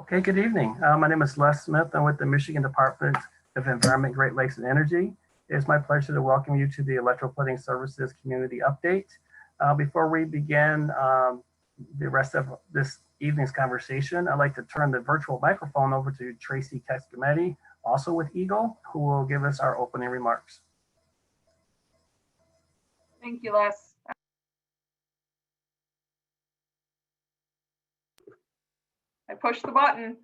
Okay, good evening. My name is Les Smith. I'm with the Michigan Department of Environment, Great Lakes and Energy. It's my pleasure to welcome you to the Electro-Plating Services Community Update. Before we begin the rest of this evening's conversation, I'd like to turn the virtual microphone over to Tracy Keskemetti, also with EGLE, who will give us our opening remarks. Thank you, Les. I pushed the button.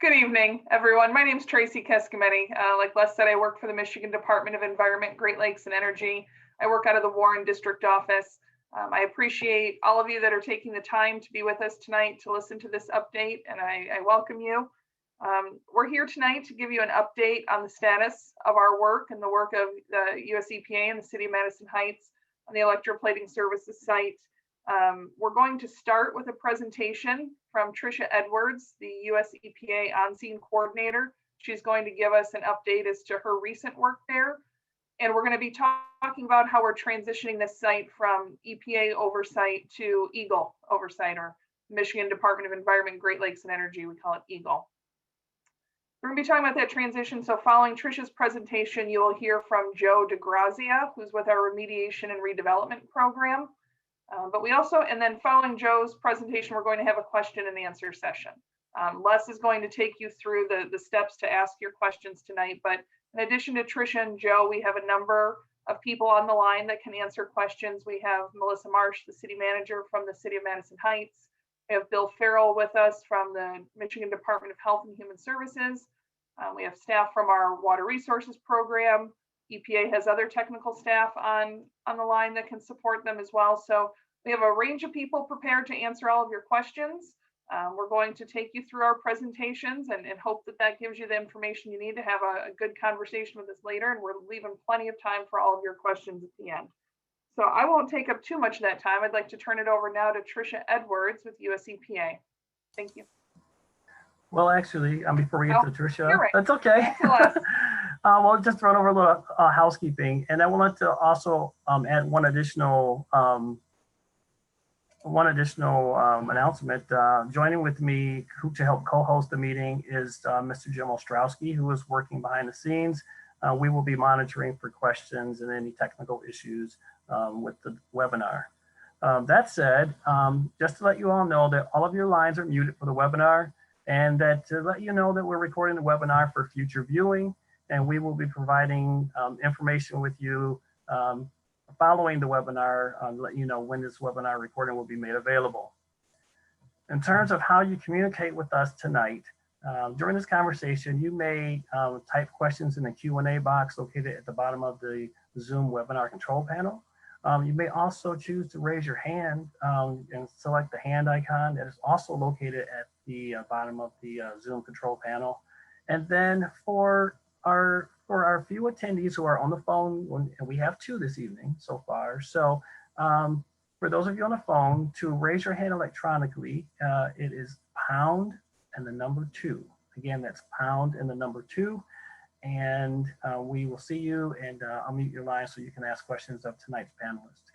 Good evening, everyone. My name is Tracy Keskemetti. Like Les said, I work for the Michigan Department of Environment, Great Lakes and Energy. I work out of the Warren District Office. I appreciate all of you that are taking the time to be with us tonight to listen to this update, and I welcome you. We're here tonight to give you an update on the status of our work and the work of the USEPA and the City of Madison Heights on the Electro-Plating Services site. We're going to start with a presentation from Trisha Edwards, the USEPA on-scene coordinator. She's going to give us an update as to her recent work there. And we're going to be talking about how we're transitioning this site from EPA oversight to EGLE oversight, or Michigan Department of Environment, Great Lakes and Energy. We call it EGLE. We're going to be talking about that transition. So following Trisha's presentation, you will hear from Joe DeGrazia, who's with our Remediation and Redevelopment program. But we also, and then following Joe's presentation, we're going to have a question and answer session. Les is going to take you through the steps to ask your questions tonight. But in addition to Trisha and Joe, we have a number of people on the line that can answer questions. We have Melissa Marsh, the city manager from the City of Madison Heights. We have Bill Farrell with us from the Michigan Department of Health and Human Services. We have staff from our Water Resources program. EPA has other technical staff on the line that can support them as well. So we have a range of people prepared to answer all of your questions. We're going to take you through our presentations and hope that that gives you the information you need to have a good conversation with us later. And we're leaving plenty of time for all of your questions at the end. So I won't take up too much of that time. I'd like to turn it over now to Trisha Edwards with USEPA. Thank you. Well, actually, before we get to Trisha, right. That's okay. We'll just run over a little housekeeping, and I wanted to also add one additional announcement. Joining with me to help co-host the meeting is Mr. Jim Ostrowski, who is working behind the scenes. We will be monitoring for questions and any technical issues with the webinar. That said, just to let you all know that all of your lines are muted for the webinar, and that to let you know that we're recording the webinar for future viewing, and we will be providing information with you following the webinar, let you know when this webinar recording will be made available. In terms of how you communicate with us tonight, during this conversation, you may type questions in the Q&A box located at the bottom of the Zoom webinar control panel. You may also choose to raise your hand and select the hand icon that is also located at the bottom of the Zoom control panel. And then for our few attendees who are on the phone, and we have two this evening so far. So for those of you on the phone, to raise your hand electronically, it is pound and the number 2. Again, that's pound and the number 2. And we will see you, and I'll mute your line so you can ask questions of tonight's panelists.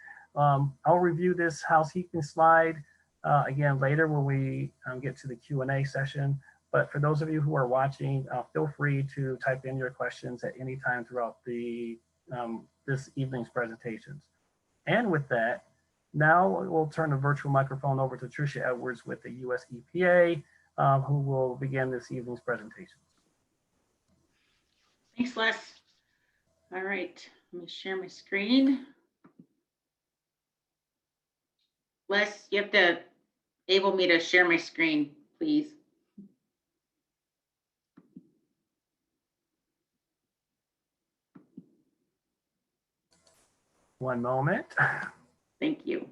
I'll review this housekeeping slide again later when we get to the Q&A session. But for those of you who are watching, feel free to type in your questions at any time throughout the this evening's presentations. And with that, now we'll turn the virtual microphone over to Trisha Edwards with the US EPA, who will begin this evening's presentation. Thanks, Les. All right, let me share my screen. Les, you have to enable me to share my screen, please. One moment. Thank you.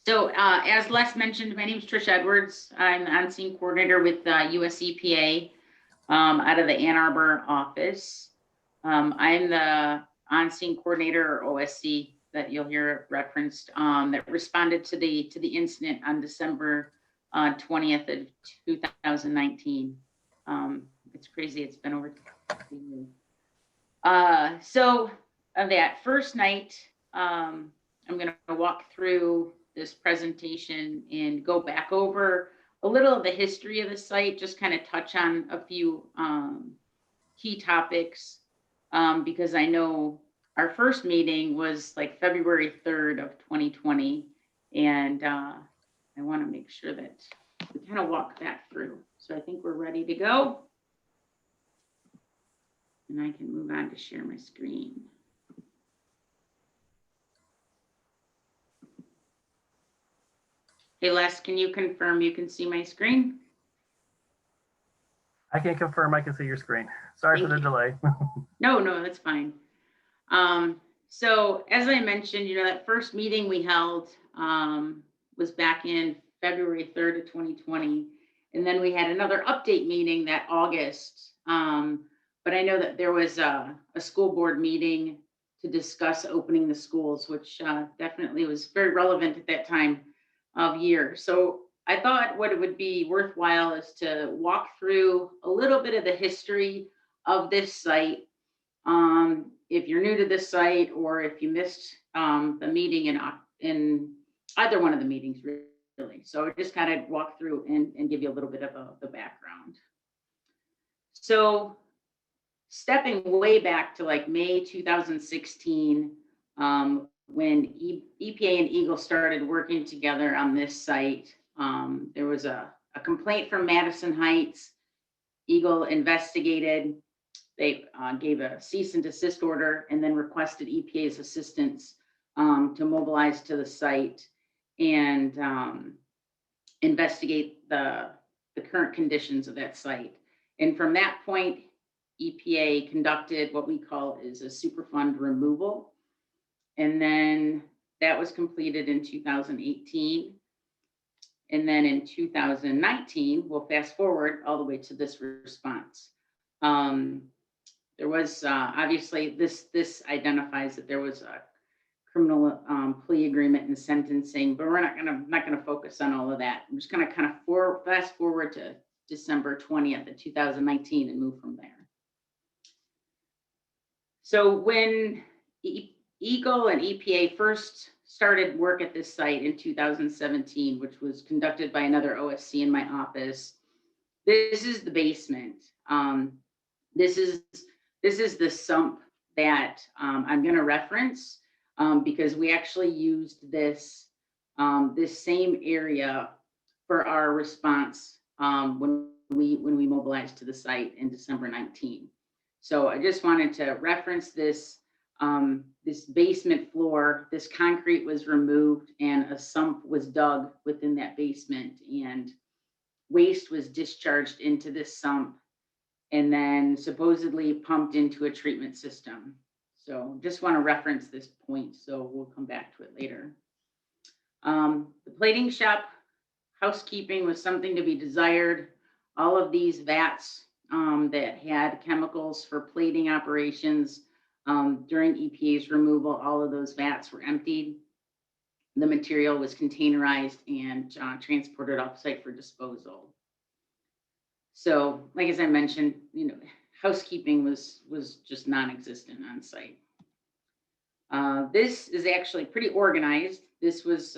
So as Les mentioned, my name is Trisha Edwards. I'm the on-scene coordinator with US EPA out of the Ann Arbor office. I'm the on-scene coordinator, or OSC, that you'll hear referenced, that responded to the incident on December 20th of 2019. It's crazy. It's been over 3 years. So of that first night, I'm going to walk through this presentation and go back over a little of the history of the site, just kind of touch on a few key topics, because I know our first meeting was like February 3rd of 2020, and I want to make sure that we kind of walk that through. So I think we're ready to go. And I can move on to share my screen. Hey, Les, can you confirm you can see my screen? I can confirm I can see your screen. Sorry for the delay. No, that's fine. So as I mentioned, that first meeting we held was back in February 3rd of 2020. And then we had another update meeting that August. But I know that there was a school board meeting to discuss opening the schools, which definitely was very relevant at that time of year. So I thought what it would be worthwhile is to walk through a little bit of the history of this site. If you're new to this site, or if you missed the meeting in either one of the meetings, really. So I just kind of walk through and give you a little bit of the background. So stepping way back to like May 2016, when EPA and EGLE started working together on this site, there was a complaint from Madison Heights. EGLE investigated. They gave a cease and desist order, and then requested EPA's assistance to mobilize to the site and investigate the current conditions of that site. And from that point, EPA conducted what we call is a Superfund removal. And then that was completed in 2018. And then in 2019, we'll fast forward all the way to this response. There was obviously this identifies that there was a criminal plea agreement and sentencing, but we're not gonna focus on all of that. I'm just gonna kind of fast forward to December 20th of 2019 and move from there. So when EGLE and EPA first started work at this site in 2017, which was conducted by another OSC in my office, this is the basement. This is the sump that I'm going to reference because we actually used this same area for our response when we mobilized to the site in December 19. So I just wanted to reference this this basement floor. This concrete was removed and a sump was dug within that basement, and waste was discharged into this sump and then supposedly pumped into a treatment system. So just want to reference this point, so we'll come back to it later. The plating shop housekeeping was something to be desired. All of these vats that had chemicals for plating operations during EPA's removal, all of those vats were emptied. The material was containerized and transported off-site for disposal. So, like as I mentioned, housekeeping was just non-existent on site. This is actually pretty organized. This was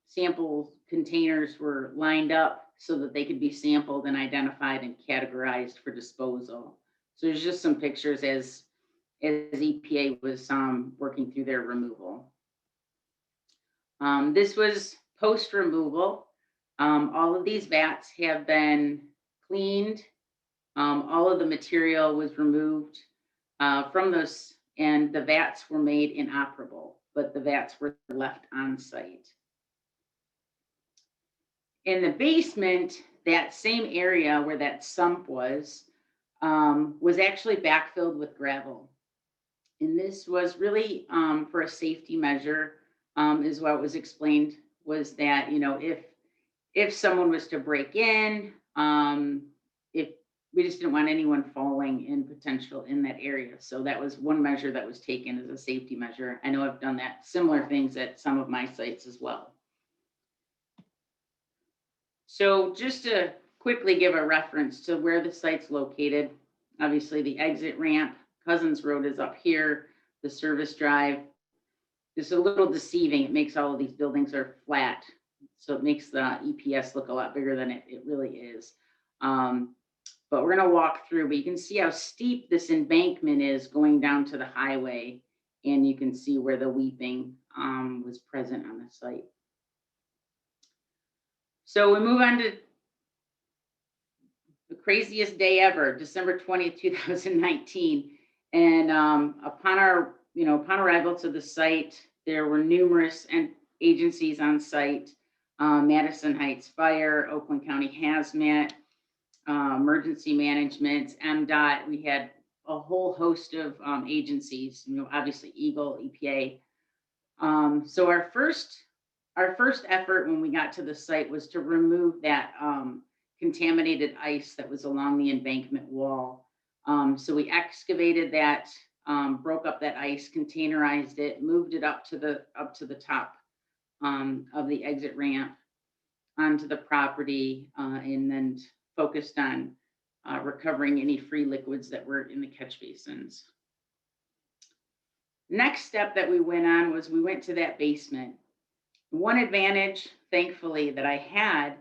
sample containers were lined up so that they could be sampled and identified and categorized for disposal. So there's just some pictures as EPA was working through their removal. This was post-removal. All of these vats have been cleaned. All of the material was removed from those, and the vats were made inoperable, but the vats were left on site. In the basement, that same area where that sump was actually backfilled with gravel. And this was really for a safety measure, is what was explained, was that, if someone was to break in, if we just didn't want anyone falling in potential in that area. So that was one measure that was taken as a safety measure. I know I've done that, similar things at some of my sites as well. So just a quickly give a reference to where the site's located. Obviously, the exit ramp, Cousins Road is up here, the service drive. It's a little deceiving. It makes all of these buildings are flat. So it makes the EPS look a lot bigger than it really is. But we're going to walk through, but you can see how steep this embankment is going down to the highway. And you can see where the weeping was present on the site. So we move on to the craziest day ever, December 20th, 2019. And upon arrival to the site, there were numerous agencies on site, Madison Heights Fire, Oakland County Hazmat, Emergency Management, MDOT. We had a whole host of agencies, obviously EGLE, EPA. So our first effort when we got to the site was to remove that contaminated ice that was along the embankment wall. So we excavated that, broke up that ice, containerized it, moved it up to the top of the exit ramp onto the property, and then focused on recovering any free liquids that were in the catch basins. Next step that we went on was we went to that basement. One advantage, thankfully, that I had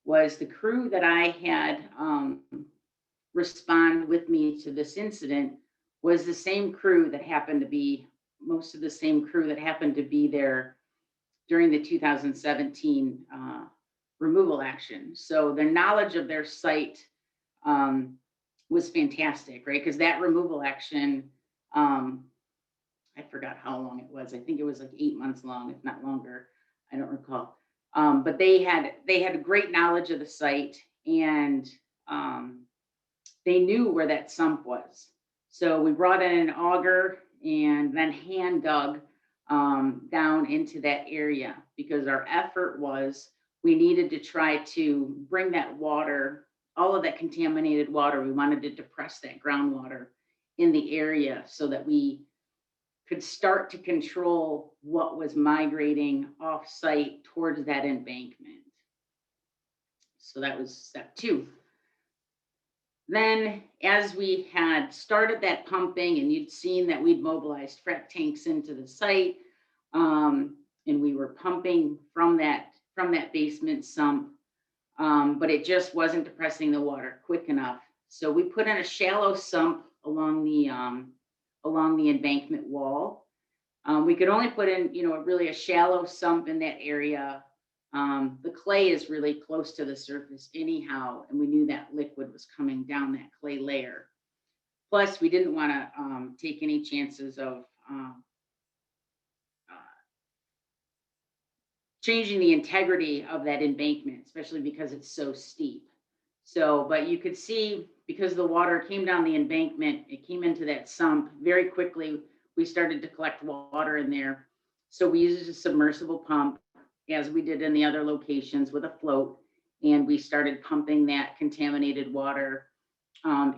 was the crew that I had respond with me to this incident was the same crew that happened to be, most of the same crew that happened to be there during the 2017 removal action. So their knowledge of their site was fantastic, right? Because that removal action, I forgot how long it was. I think it was like 8 months long, if not longer. I don't recall. But they had great knowledge of the site, and they knew where that sump was. So we brought in an auger and then hand dug down into that area, because our effort was we needed to try to bring that water, all of that contaminated water, we wanted to depress that groundwater in the area so that we could start to control what was migrating off site towards that embankment. So that was step 2. Then as we had started that pumping, and you'd seen that we'd mobilized frac tanks into the site, and we were pumping from that basement sump, but it just wasn't depressing the water quick enough. So we put in a shallow sump along the embankment wall. We could only put in, really a shallow sump in that area. The clay is really close to the surface anyhow, and we knew that liquid was coming down that clay layer. Plus, we didn't want to take any chances of changing the integrity of that embankment, especially because it's so steep. So, but you could see, because the water came down the embankment, it came into that sump very quickly. We started to collect water in there. So we used a submersible pump, as we did in the other locations, with a float, and we started pumping that contaminated water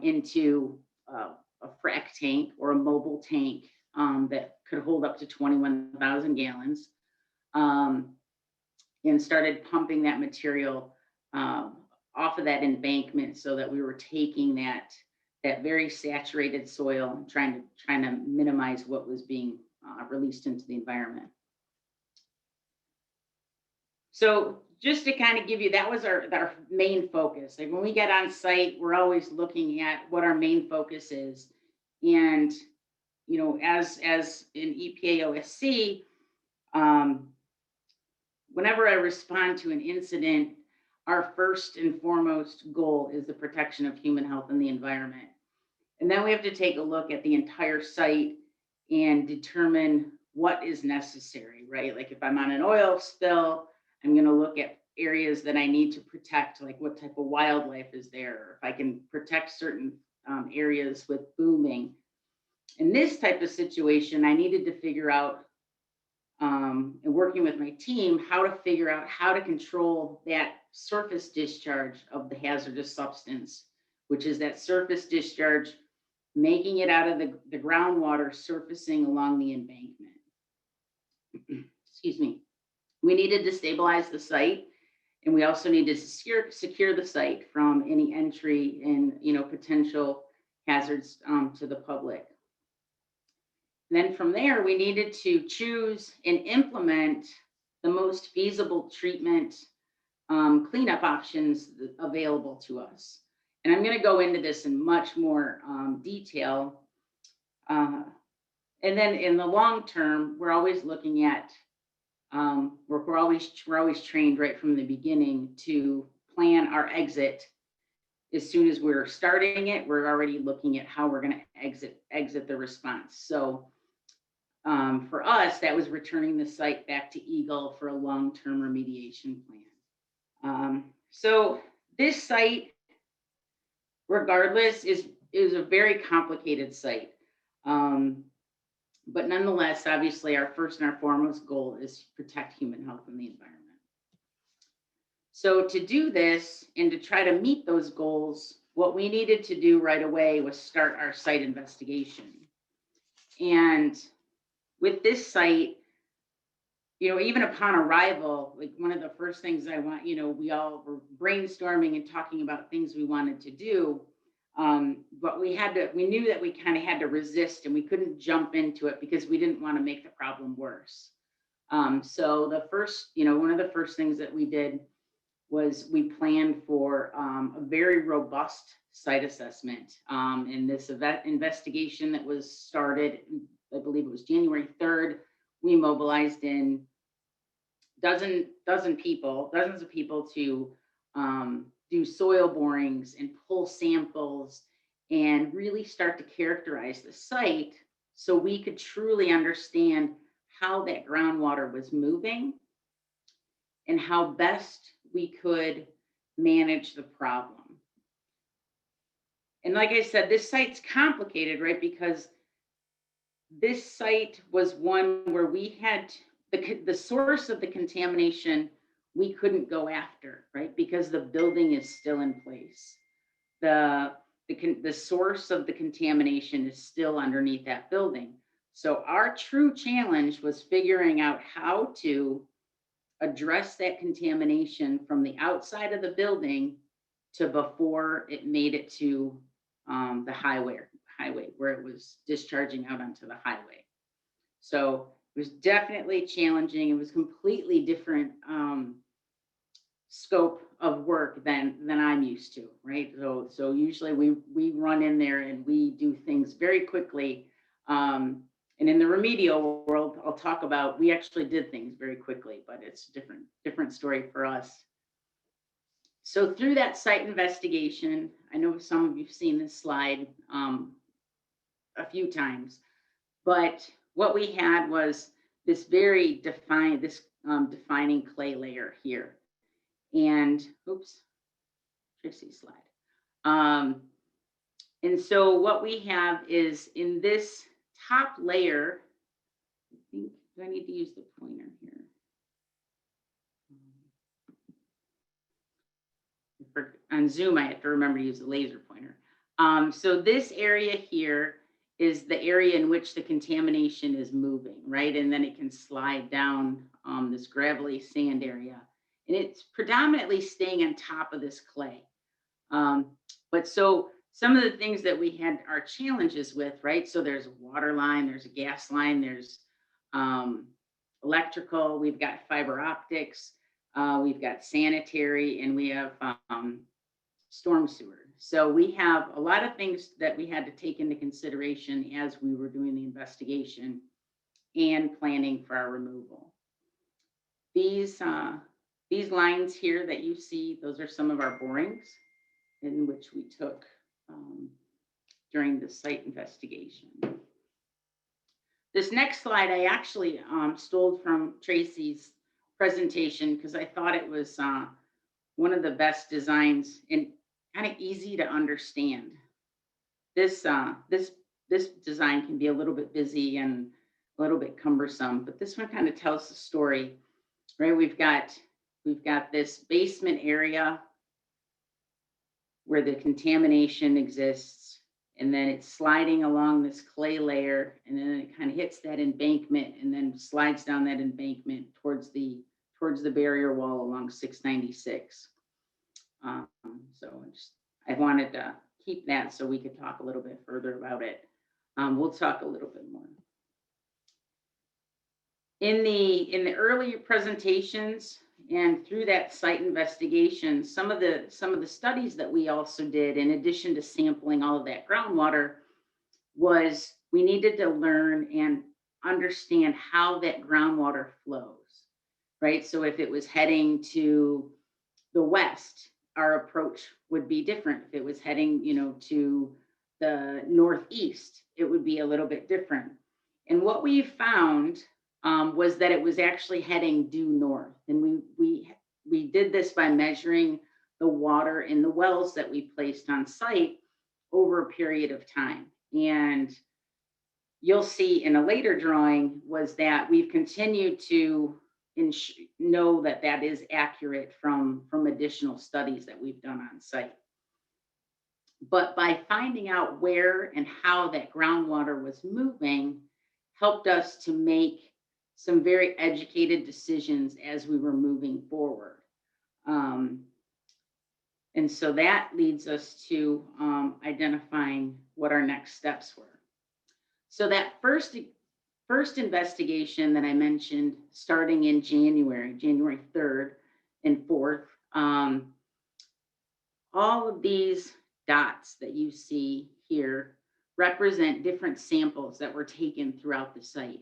into a frac tank or a mobile tank that could hold up to 21,000 gallons, and started pumping that material off of that embankment, so that we were taking that very saturated soil and trying to minimize what was being released into the environment. So just to kind of give you, that was our main focus. Like when we get on site, we're always looking at what our main focus is. And, as in EPA OSC, whenever I respond to an incident, our first and foremost goal is the protection of human health and the environment. And then we have to take a look at the entire site and determine what is necessary, right? Like if I'm on an oil spill, I'm going to look at areas that I need to protect, like what type of wildlife is there, or if I can protect certain areas with booming. In this type of situation, I needed to figure out, and working with my team, how to figure out how to control that surface discharge of the hazardous substance, which is that surface discharge, making it out of the groundwater surfacing along the embankment. Excuse me. We needed to stabilize the site, And we also need to secure the site from any entry and, potential hazards to the public. And then from there, we needed to choose and implement the most feasible treatment cleanup options available to us. And I'm going to go into this in much more detail. And then in the long term, we're always looking at, we're always trained right from the beginning to plan our exit. As soon as we're starting it, we're already looking at how we're going to exit the response. So for us, that was returning the site back to EGLE for a long-term remediation plan. So this site, regardless, is a very complicated site. But nonetheless, obviously, our first and our foremost goal is to protect human health and the environment. So to do this and to try to meet those goals, what we needed to do right away was start our site investigation. And with this site, even upon arrival, like one of the first things I want, we all were brainstorming and talking about things we wanted to do. But we knew that we kind of had to resist, and we couldn't jump into it because we didn't want to make the problem worse. So the first, one of the first things that we did was we planned for a very robust site assessment. In this investigation that was started, I believe it was January 3rd, we mobilized in dozens of people to do soil borings and pull samples and really start to characterize the site so we could truly understand how that groundwater was moving and how best we could manage the problem. And like I said, this site's complicated, right? Because this site was one where we had the source of the contamination we couldn't go after, right? Because the building is still in place. The source of the contamination is still underneath that building. So our true challenge was figuring out how to address that contamination from the outside of the building to before it made it to the highway where it was discharging out onto the highway. So it was definitely challenging. It was completely different scope of work than I'm used to, right? So usually we run in there and we do things very quickly. And in the remedial world, I'll talk about, we actually did things very quickly, but it's a different story for us. So through that site investigation, I know some of you've seen this slide a few times, but what we had was this very defining clay layer here. And oops, Tracy's slide. And so what we have is in this top layer, I think, do I need to use the pointer here? On Zoom, I have to remember to use the laser pointer. So this area here is the area in which the contamination is moving, right? And then it can slide down this gravelly sand area. And it's predominantly staying on top of this clay. But so some of the things that we had our challenges with, right? So there's a water line, there's a gas line, there's electrical, we've got fiber optics, we've got sanitary, and we have storm sewer. So we have a lot of things that we had to take into consideration as we were doing the investigation and planning for our removal. These lines here that you see, those are some of our borings in which we took during the site investigation. This next slide I actually stole from Tracy's presentation because I thought it was one of the best designs and kind of easy to understand. This design can be a little bit busy and a little bit cumbersome, but this one kind of tells the story, right? We've got this basement area where the contamination exists, and then it's sliding along this clay layer, and then it kind of hits that embankment and then slides down that embankment towards the towards the barrier wall along 696. So I wanted to keep that so we could talk a little bit further about it. We'll talk a little bit more. In the earlier presentations and through that site investigation, some of the studies that we also did, in addition to sampling all of that groundwater, was we needed to learn and understand how that groundwater flows, right? So if it was heading to the west, our approach would be different. If it was heading, to the northeast, it would be a little bit different. And what we found was that it was actually heading due north. And we did this by measuring the water in the wells that we placed on site over a period of time. And you'll see in a later drawing was that we've continued to know that that is accurate from additional studies that we've done on site. But by finding out where and how that groundwater was moving, helped us to make some very educated decisions as we were moving forward. And so that leads us to identifying what our next steps were. So that first investigation that I mentioned, starting in January 3rd and 4th, all of these dots that you see here represent different samples that were taken throughout the site.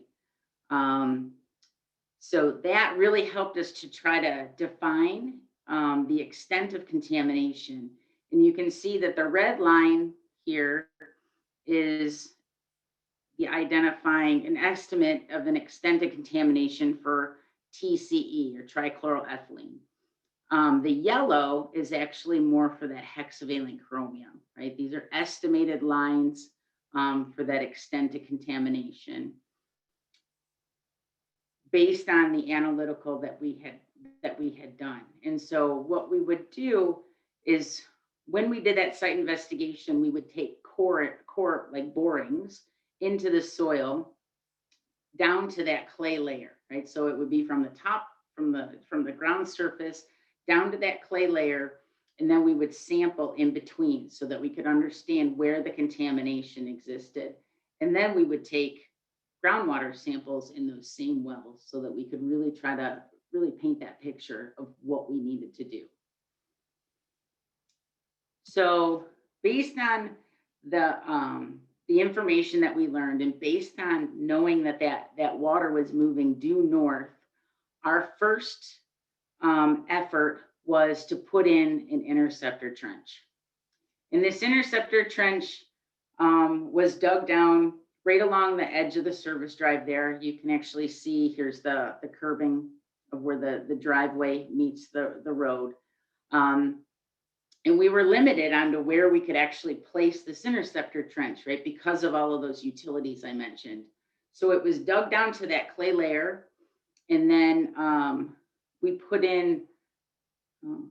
So that really helped us to try to define the extent of contamination. And you can see that the red line here is the identifying an estimate of an extent of contamination for TCE, or trichloroethylene. The yellow is actually more for that hexavalent chromium, right? These are estimated lines for that extent of contamination based on the analytical that we had done. And so what we would do is, when we did that site investigation, we would take core like borings into the soil down to that clay layer, right? So it would be from the top, from the ground surface down to that clay layer, and then we would sample in between so that we could understand where the contamination existed. And then we would take groundwater samples in those same wells so that we could really try to paint that picture of what we needed to do. So based on the information that we learned, and based on knowing that water was moving due north, our first effort was to put in an interceptor trench. And this interceptor trench was dug down right along the edge of the service drive there. You can actually see, here's the curbing of where the driveway meets the road. And we were limited on to where we could actually place this interceptor trench, right? Because of all of those utilities I mentioned. So it was dug down to that clay layer. And then we put in,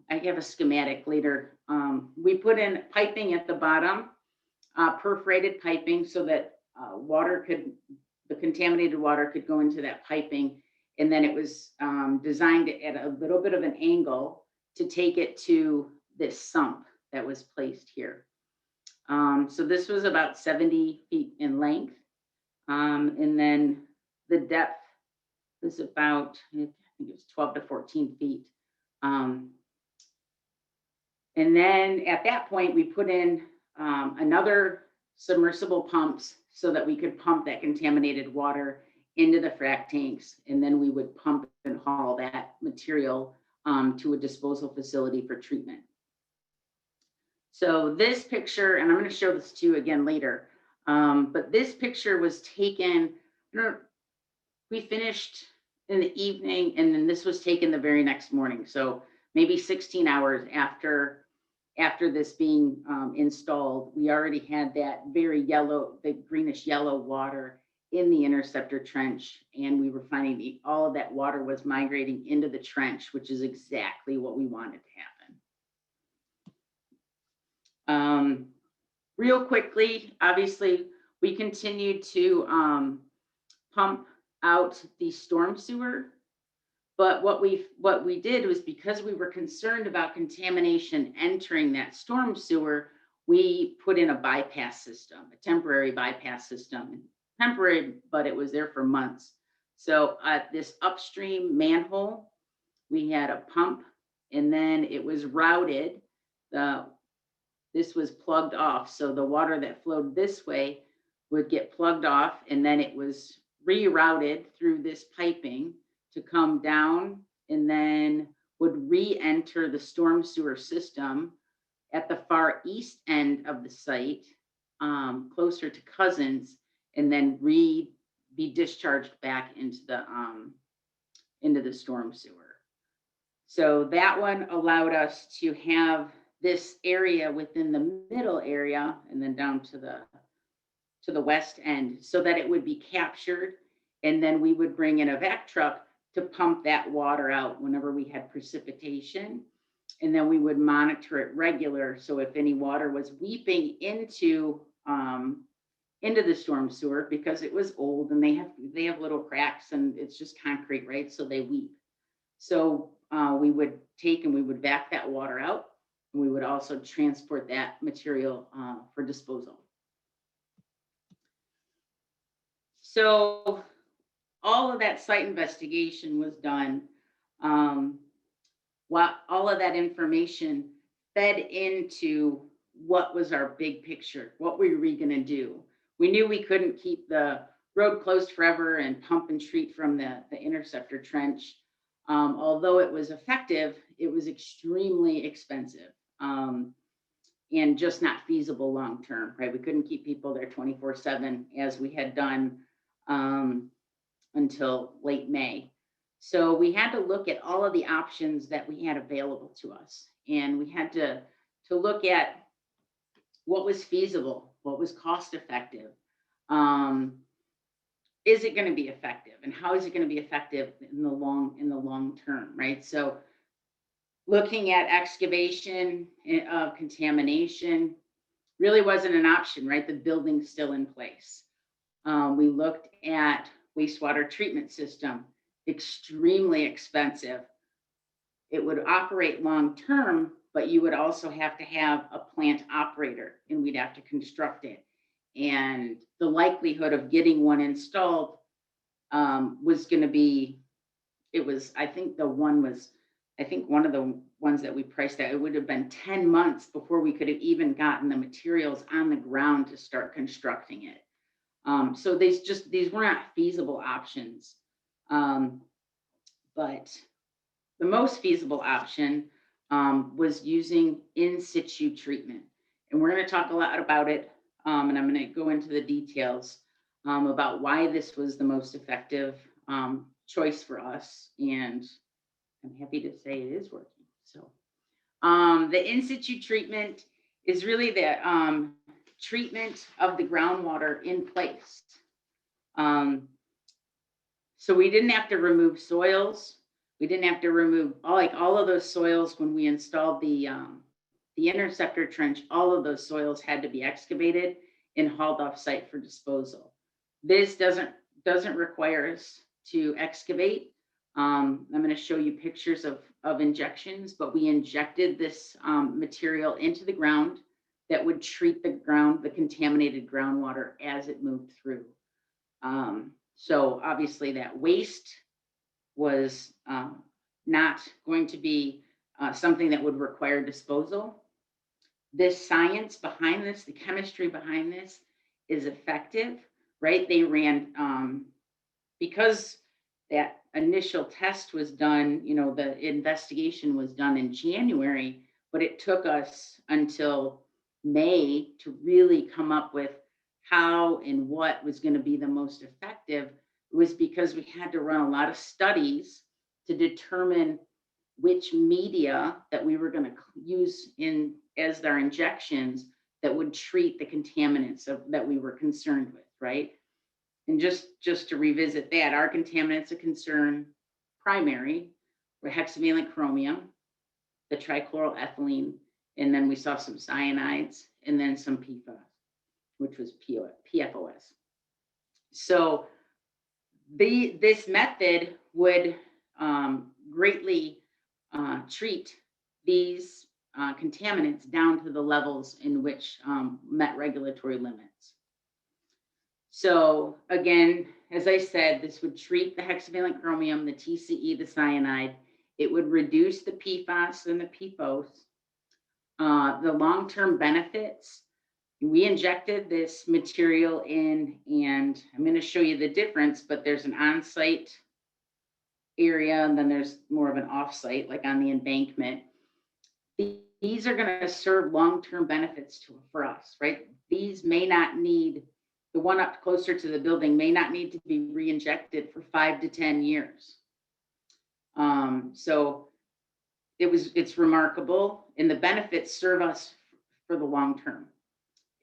I have a schematic later. We put in piping at the bottom, perforated piping, so that the contaminated water could go into that piping. And then it was designed at a little bit of an angle to take it to this sump that was placed here. So this was about 70 feet in length. And then the depth was about, I think it was 12 to 14 feet. And then at that point, we put in another submersible pumps so that we could pump that contaminated water into the frac tanks. And then we would pump and haul that material to a disposal facility for treatment. So this picture, and I'm going to show this to you again later, but this picture was taken, we finished in the evening, and then this was taken the very next morning. So maybe 16 hours after this being installed, we already had that very yellow, the greenish yellow water in the interceptor trench, and we were finding all of that water was migrating into the trench, which is exactly what we wanted to happen. Real quickly, obviously, we continued to pump out the storm sewer, But what we did was, because we were concerned about contamination entering that storm sewer, we put in a bypass system, a temporary bypass system. Temporary, but it was there for months. So at this upstream manhole, we had a pump, and then it was routed. This was plugged off. So the water that flowed this way would get plugged off, and then it was rerouted through this piping to come down, and then would re-enter the storm sewer system at the far east end of the site, closer to Cousins, and then be discharged back into the storm sewer. So that one allowed us to have this area within the middle area and then down to the west end, so that it would be captured, and then we would bring in a vac truck to pump that water out whenever we had precipitation, and then we would monitor it regular. So if any water was weeping into the storm sewer, because it was old and they have little cracks and it's just concrete, right? So they weep. So we would take and we would vac that water out, and we would also transport that material for disposal. So all of that site investigation was done. All of that information fed into what was our big picture. What were we going to do? We knew we couldn't keep the road closed forever and pump and treat from the Interceptor Trench. Although it was effective, it was extremely expensive and just not feasible long term, right? We couldn't keep people there 24/7 as we had done until late May. So we had to look at all of the options that we had available to us. And we had to look at what was feasible, what was cost effective. Is it going to be effective, and how is it going to be effective in the long term, right? So looking at excavation of contamination really wasn't an option, right? The building's still in place. We looked at wastewater treatment system, extremely expensive. It would operate long term, but you would also have to have a plant operator, and we'd have to construct it. And the likelihood of getting one installed was going to be, I think one of the ones that we priced out, it would have been 10 months before we could have even gotten the materials on the ground to start constructing it. So these were not feasible options. But the most feasible option was using in-situ treatment. And we're going to talk a lot about it. And I'm going to go into the details about why this was the most effective choice for us. And I'm happy to say it is working. So the in-situ treatment is really the treatment of the groundwater in place. So we didn't have to remove soils. We didn't have to remove all of those soils when we installed the Interceptor Trench. All of those soils had to be excavated and hauled off site for disposal. This doesn't require us to excavate. I'm going to show you pictures of injections, but we injected this material into the ground that would treat the contaminated groundwater as it moved through. So obviously that waste was not going to be something that would require disposal. This science behind this, the chemistry behind this is effective, right? They ran, because that initial test was done, the investigation was done in January, but it took us until May to really come up with how and what was going to be the most effective. It was because we had to run a lot of studies to determine which media that we were going to use as their injections that would treat the contaminants that we were concerned with, right? And just to revisit that, our contaminants of concern primary were hexavalent chromium, the trichloroethylene, and then we saw some cyanides, and then some PFAS, which was PFOS. So this method would greatly treat these contaminants down to the levels in which met regulatory limits. So again, as I said, this would treat the hexavalent chromium, the TCE, the cyanide. It would reduce the PFAS and the PFOS. The long-term benefits, we injected this material in, and I'm going to show you the difference, but there's an on-site area, and then there's more of an off-site, like on the embankment. These are going to serve long-term benefits for us, right? These may not need, the one up closer to the building may not need to be re-injected for 5 to 10 years. So it's remarkable, and the benefits serve us for the long term.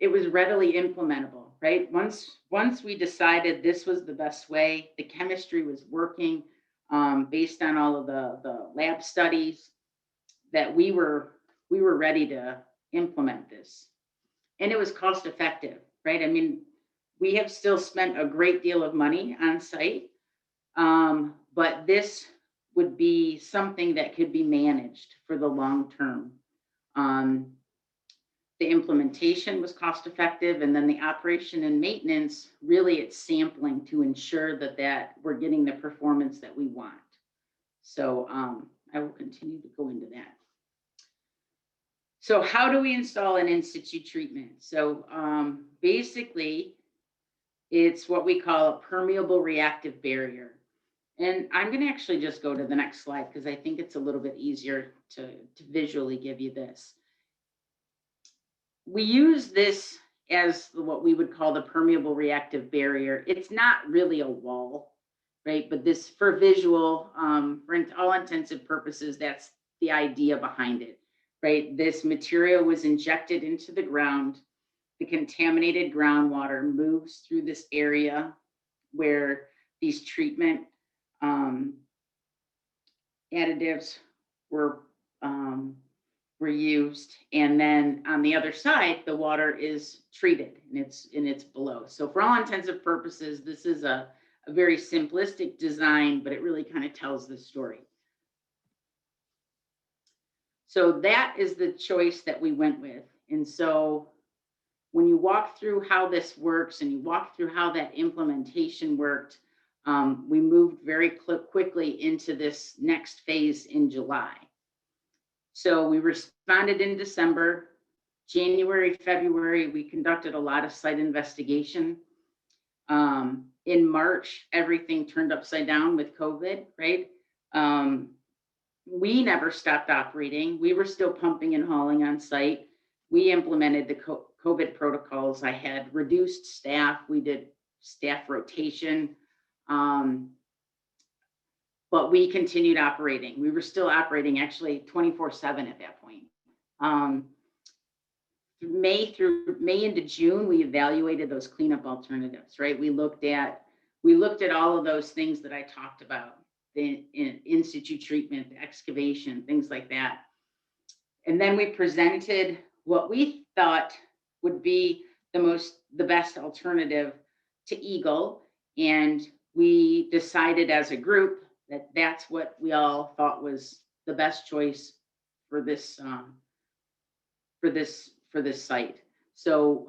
It was readily implementable, right? Once we decided this was the best way, the chemistry was working, based on all of the lab studies, that we were ready to implement this. And it was cost effective, right? I mean, we have still spent a great deal of money on site, but this would be something that could be managed for the long term. The implementation was cost effective, and then the operation and maintenance, really it's sampling to ensure that we're getting the performance that we want. So I will continue to go into that. So how do we install an in-situ treatment? So basically, it's what we call a permeable reactive barrier. And I'm going to actually just go to the next slide because I think it's a little bit easier to visually give you this. We use this as what we would call the permeable reactive barrier. It's not really a wall, right? But this, for visual, for all intensive purposes, that's the idea behind it, right? This material was injected into the ground. The contaminated groundwater moves through this area where these treatment additives were used, and then on the other side, the water is treated and it's below. So for all intensive purposes, this is a very simplistic design, but it really kind of tells the story. So that is the choice that we went with. And so when you walk through how this works and you walk through how that implementation worked, we moved very quickly into this next phase in July. So we responded in December. January, February, we conducted a lot of site investigation. In March, everything turned upside down with COVID, right? We never stopped operating. We were still pumping and hauling on site. We implemented the COVID protocols. I had reduced staff. We did staff rotation. But we continued operating. We were still operating actually 24/7 at that point. May into June, we evaluated those cleanup alternatives, right? We looked at all of those things that I talked about, the in-situ treatment, the excavation, things like that. And then we presented what we thought would be the best alternative to EGLE. And we decided as a group that that's what we all thought was the best choice for this site. So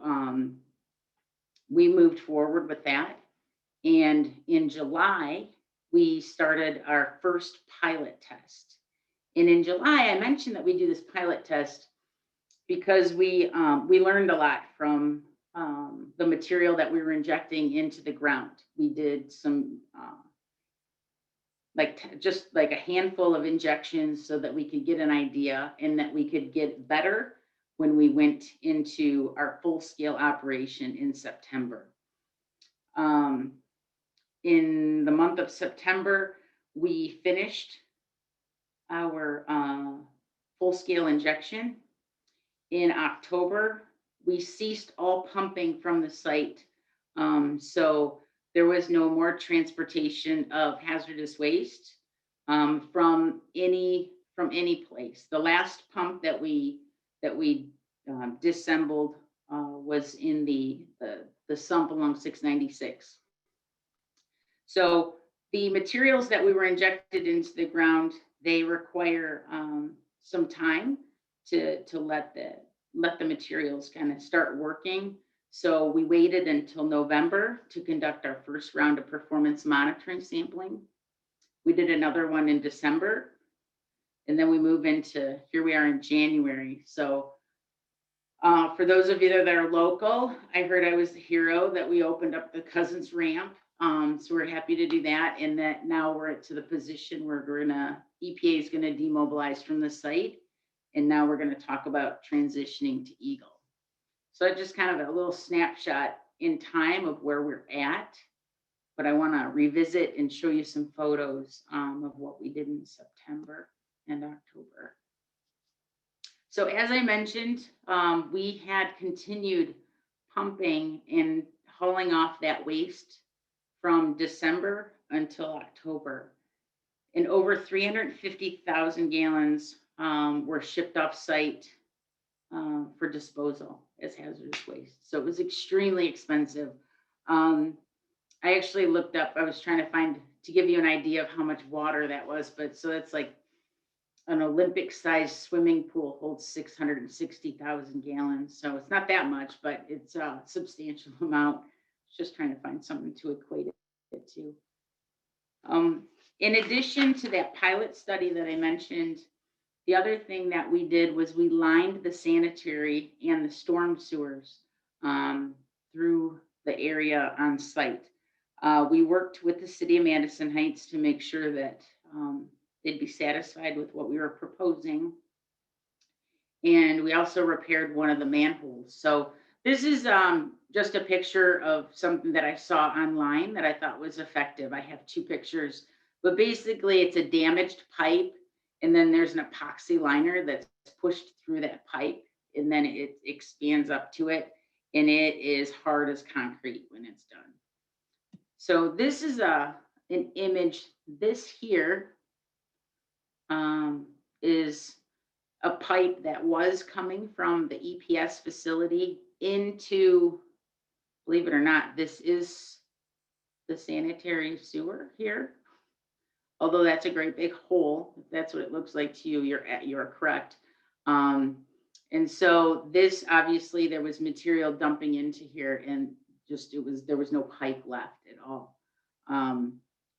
we moved forward with that. And in July, we started our first pilot test. And in July, I mentioned that we do this pilot test because we learned a lot from the material that we were injecting into the ground. We did some just like a handful of injections so that we could get an idea and that we could get better when we went into our full-scale operation in September. In the month of September, we finished our full-scale injection. In October, we ceased all pumping from the site. So there was no more transportation of hazardous waste from any place. The last pump that we disassembled was in the sump along 696. So the materials that we were injected into the ground they require some time to let the materials kind of start working. So we waited until November to conduct our first round of performance monitoring sampling. We did another one in December, and then we move into, here we are in January. So for those of you that are local, I heard I was the hero that we opened up the Cousins ramp. So we're happy to do that. And that now we're to the position where EPA is gonna demobilize from the site. And now we're gonna talk about transitioning to EGLE. So just kind of a little snapshot in time of where we're at. But I wanna revisit and show you some photos of what we did in September and October. So as I mentioned, we had continued pumping and hauling off that waste from December until October. And over 350,000 gallons were shipped off site for disposal as hazardous waste. So it was extremely expensive. I actually looked up, I was trying to find, to give you an idea of how much water that was, but so it's like an Olympic-sized swimming pool holds 660,000 gallons. So it's not that much, but it's a substantial amount. Just trying to find something to equate it to. In addition to that pilot study that I mentioned, the other thing that we did was we lined the sanitary and the storm sewers through the area on site. We worked with the city of Madison Heights to make sure that they'd be satisfied with what we were proposing. And we also repaired one of the manholes. So this is just a picture of something that I saw online that I thought was effective. I have two pictures, but basically it's a damaged pipe, and then there's an epoxy liner that's pushed through that pipe, and then it expands up to it, and it is hard as concrete when it's done. So this is an image. This here is a pipe that was coming from the EPS facility into, believe it or not, this is the sanitary sewer here. Although that's a great big hole, if that's what it looks like to you, you're correct. And so this, obviously there was material dumping into here, and just there was no pipe left at all.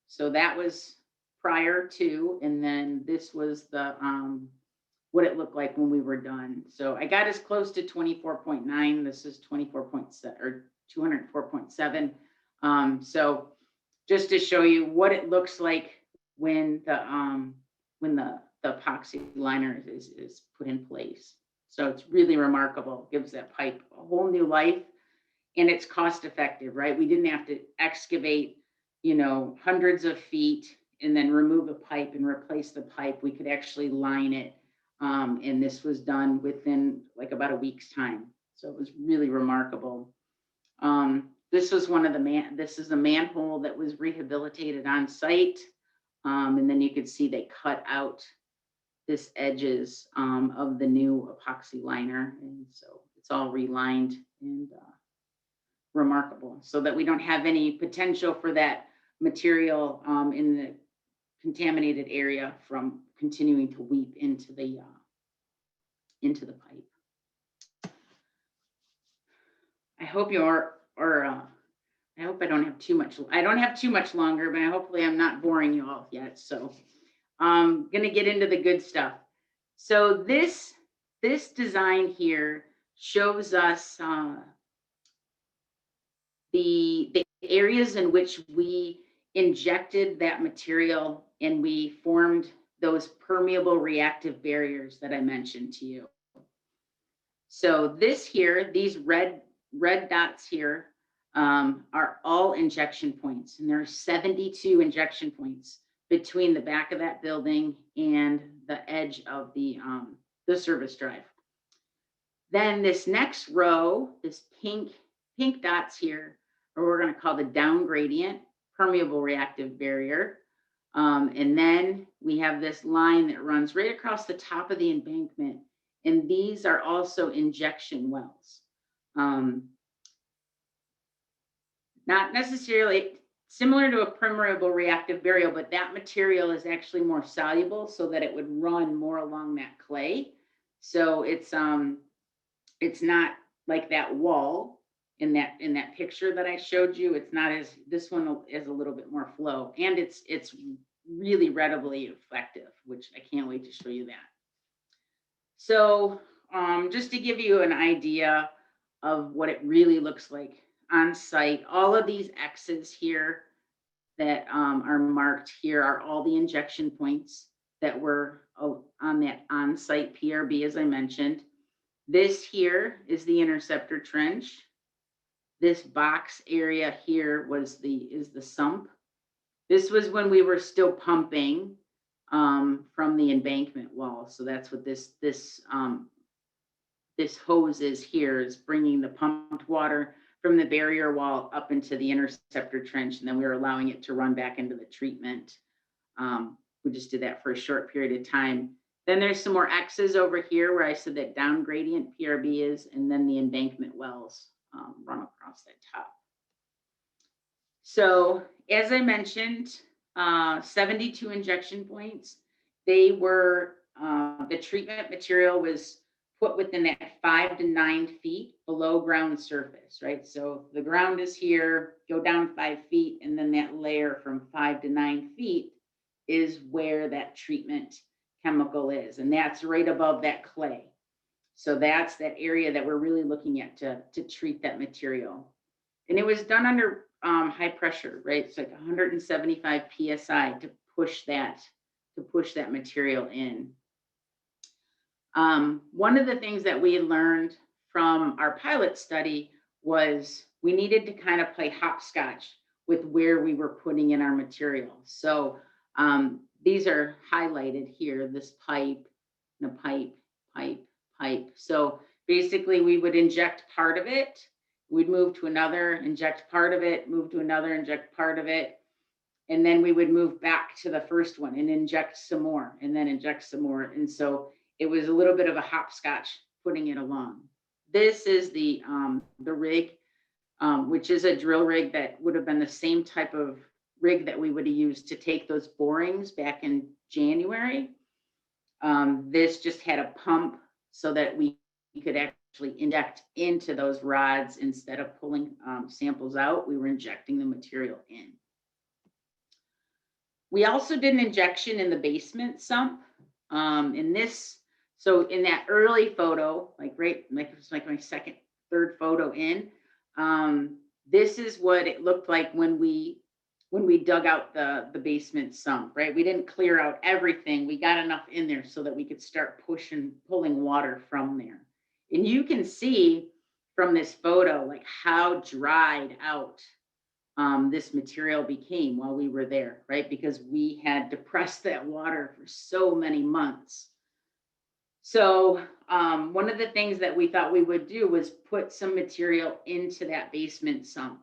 So that was prior to, and then this was the what it looked like when we were done. So I got as close to 24.9. This is 24.7 or 204.7. So just to show you what it looks like when the epoxy liner is put in place. So it's really remarkable. It gives that pipe a whole new life, and it's cost effective, right? We didn't have to excavate, hundreds of feet and then remove a pipe and replace the pipe. We could actually line it. And this was done within like about a week's time. So it was really remarkable. This was this is a manhole that was rehabilitated on site. And then you could see they cut out this edges of the new epoxy liner. And so it's all relined and remarkable, so that we don't have any potential for that material in the contaminated area from continuing to weep into the pipe. I hope I hope I don't have too much. I don't have too much longer, but hopefully I'm not boring you all yet. So I'm gonna get into the good stuff. So this design here shows us the areas in which we injected that material, and we formed those permeable reactive barriers that I mentioned to you. So this here, these red dots here are all injection points, and there are 72 injection points between the back of that building and the edge of the service drive. Then this next row, this pink dots here, or we're going to call the down gradient permeable reactive barrier. And then we have this line that runs right across the top of the embankment. And these are also injection wells. Not necessarily similar to a permeable reactive burial, but that material is actually more soluble so that it would run more along that clay. So it's not like that wall in that picture that I showed you. It's not as, this one is a little bit more flow, and it's really readily effective, which I can't wait to show you that. So just to give you an idea of what it really looks like on site, all of these X's here that are marked here are all the injection points that were on that on-site PRB, as I mentioned. This here is the Interceptor Trench. This box area here is the sump. This was when we were still pumping from the embankment wall. So that's what this hose is here, is bringing the pumped water from the barrier wall up into the Interceptor Trench, and then we were allowing it to run back into the treatment. We just did that for a short period of time. Then there's some more X's over here where I said that down gradient PRB is, and then the embankment wells run across that top. So as I mentioned, 72 injection points. They were, the treatment material was put within that 5 to 9 feet below ground surface, right? So the ground is here, go down 5 feet, and then that layer from 5 to 9 feet is where that treatment chemical is. And that's right above that clay. So that's that area that we're really looking at to treat that material. And it was done under high pressure, right? It's like 175 PSI to push that material in. One of the things that we learned from our pilot study was we needed to kind of play hopscotch with where we were putting in our material. So these are highlighted here, this pipe, and a pipe, pipe, pipe. So basically we would inject part of it, we'd move to another, inject part of it, move to another, inject part of it, and then we would move back to the first one and inject some more, and then inject some more. And so it was a little bit of a hopscotch putting it along. This is the rig, which is a drill rig that would have been the same type of rig that we would have used to take those borings back in January. This just had a pump so that we could actually inject into those rods instead of pulling samples out. We were injecting the material in. We also did an injection in the basement sump. So in that early photo, it's like my second, third photo in, this is what it looked like when we dug out the basement sump, right? We didn't clear out everything. We got enough in there so that we could start pulling water from there. And you can see from this photo, like how dried out this material became while we were there, right? Because we had depressed that water for so many months. So one of the things that we thought we would do was put some material into that basement sump.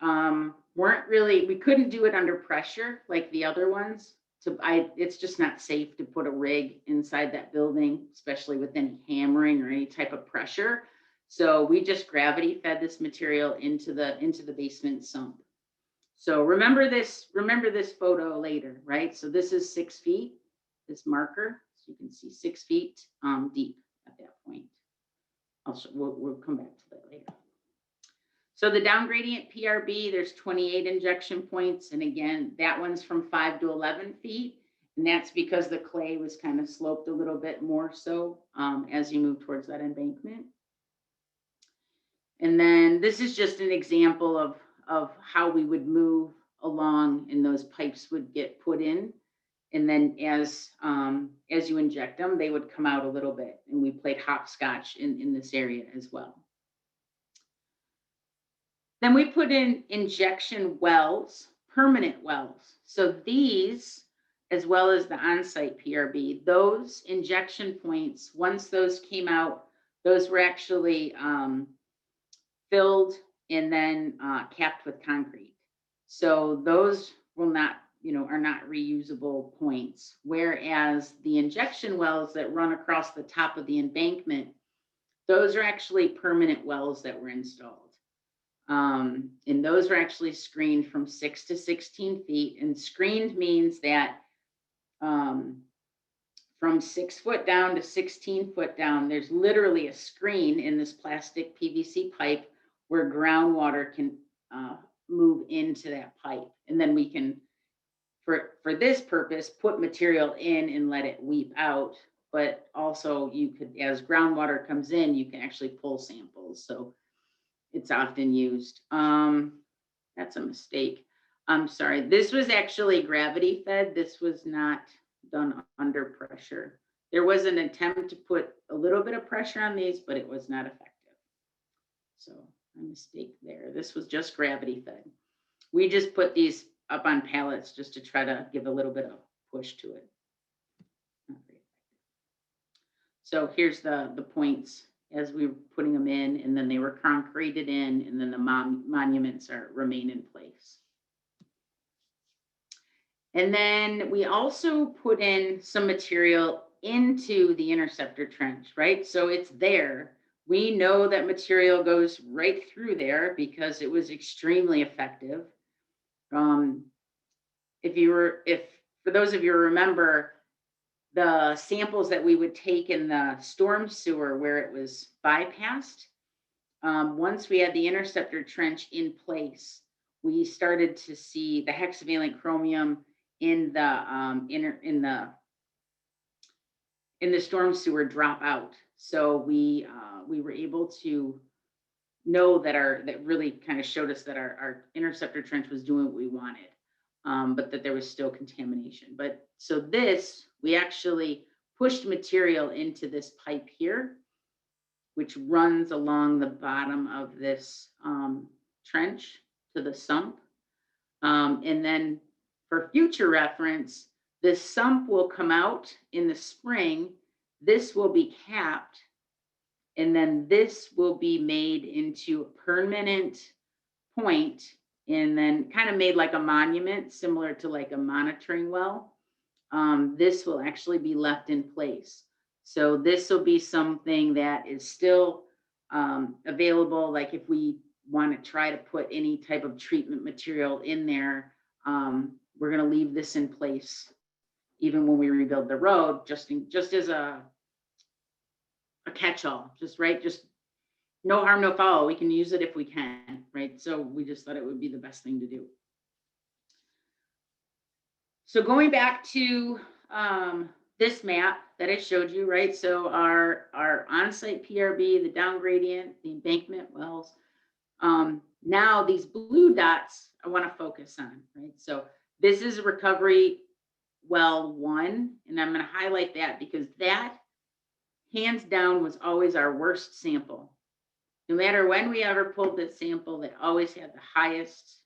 We couldn't do it under pressure like the other ones. It's just not safe to put a rig inside that building, especially with any hammering or any type of pressure. So we just gravity fed this material into the basement sump. So remember this photo later, right? So this is 6 feet, this marker. So you can see 6 feet deep at that point. We'll come back to that later. So the down gradient PRB, there's 28 injection points. And again, that one's from 5 to 11 feet. And that's because the clay was kind of sloped a little bit more so as you move towards that embankment. And then this is just an example of how we would move along and those pipes would get put in. And then as you inject them, they would come out a little bit. And we played hopscotch in this area as well. Then we put in injection wells, permanent wells. So these, as well as the on-site PRB, those injection points, once those came out, those were actually filled and then capped with concrete. So those will not, are not reusable points. Whereas the injection wells that run across the top of the embankment, those are actually permanent wells that were installed. And those were actually screened from 6 to 16 feet. And screened means that from 6 foot down to 16 foot down, there's literally a screen in this plastic PVC pipe where groundwater can move into that pipe. And then we can, for this purpose, put material in and let it weep out. But also you could, as groundwater comes in, you can actually pull samples. So it's often used. That's a mistake. I'm sorry. This was actually gravity fed. This was not done under pressure. There was an attempt to put a little bit of pressure on these, but it was not effective. So a mistake there. This was just gravity fed. We just put these up on pallets just to try to give a little bit of push to it. Not very effective. So here's the points as we were putting them in, and then they were concreted in, and then the monuments remain in place. And then we also put in some material into the Interceptor Trench, right? So it's there. We know that material goes right through there because it was extremely effective. For those of you who remember, the samples that we would take in the storm sewer where it was bypassed, once we had the Interceptor Trench in place, we started to see the hexavalent chromium in the storm sewer drop out. So we were able to know that really kind of showed us that our Interceptor Trench was doing what we wanted, but that there was still contamination. But so we actually pushed material into this pipe here, which runs along the bottom of this trench to the sump. And then for future reference, this sump will come out in the spring. This will be capped, and then this will be made into a permanent point, and then kind of made like a monument, similar to like a monitoring well. This will actually be left in place. So this will be something that is still available. Like if we want to try to put any type of treatment material in there, we're going to leave this in place even when we rebuild the road, just as a catch-all, just no harm, no foul. We can use it if we can, right? So we just thought it would be the best thing to do. So going back to this map that I showed you, right? So our on-site PRB, the down gradient, the embankment wells. Now these blue dots I want to focus on, right? So this is recovery well 1, and I'm going to highlight that because that hands down was always our worst sample. No matter when we ever pulled this sample, they always had the highest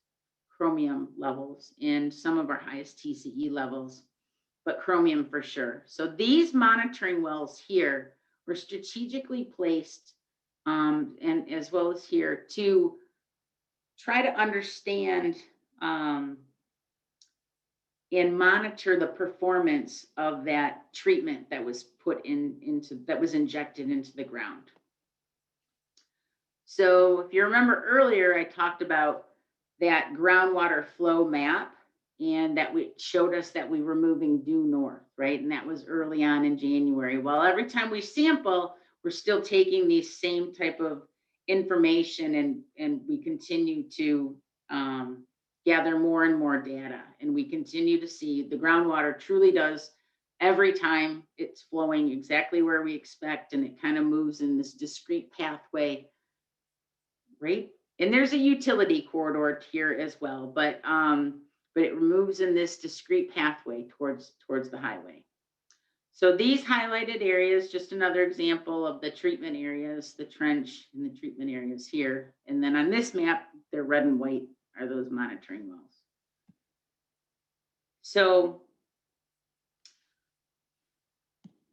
chromium levels and some of our highest TCE levels, but chromium for sure. So these monitoring wells here were strategically placed, and as well as here, to try to understand and monitor the performance of that treatment that was that was injected into the ground. So if you remember earlier, I talked about that groundwater flow map, and that showed us that we were moving due north, right? And that was early on in January. Well, every time we sample, we're still taking these same type of information, and we continue to gather more and more data, and we continue to see the groundwater truly does, every time it's flowing exactly where we expect, and it kind of moves in this discrete pathway, right? And there's a utility corridor here as well, but it moves in this discrete pathway towards the highway. So these highlighted areas, just another example of the treatment areas, the trench and the treatment areas here. And then on this map, they're red and white are those monitoring wells. So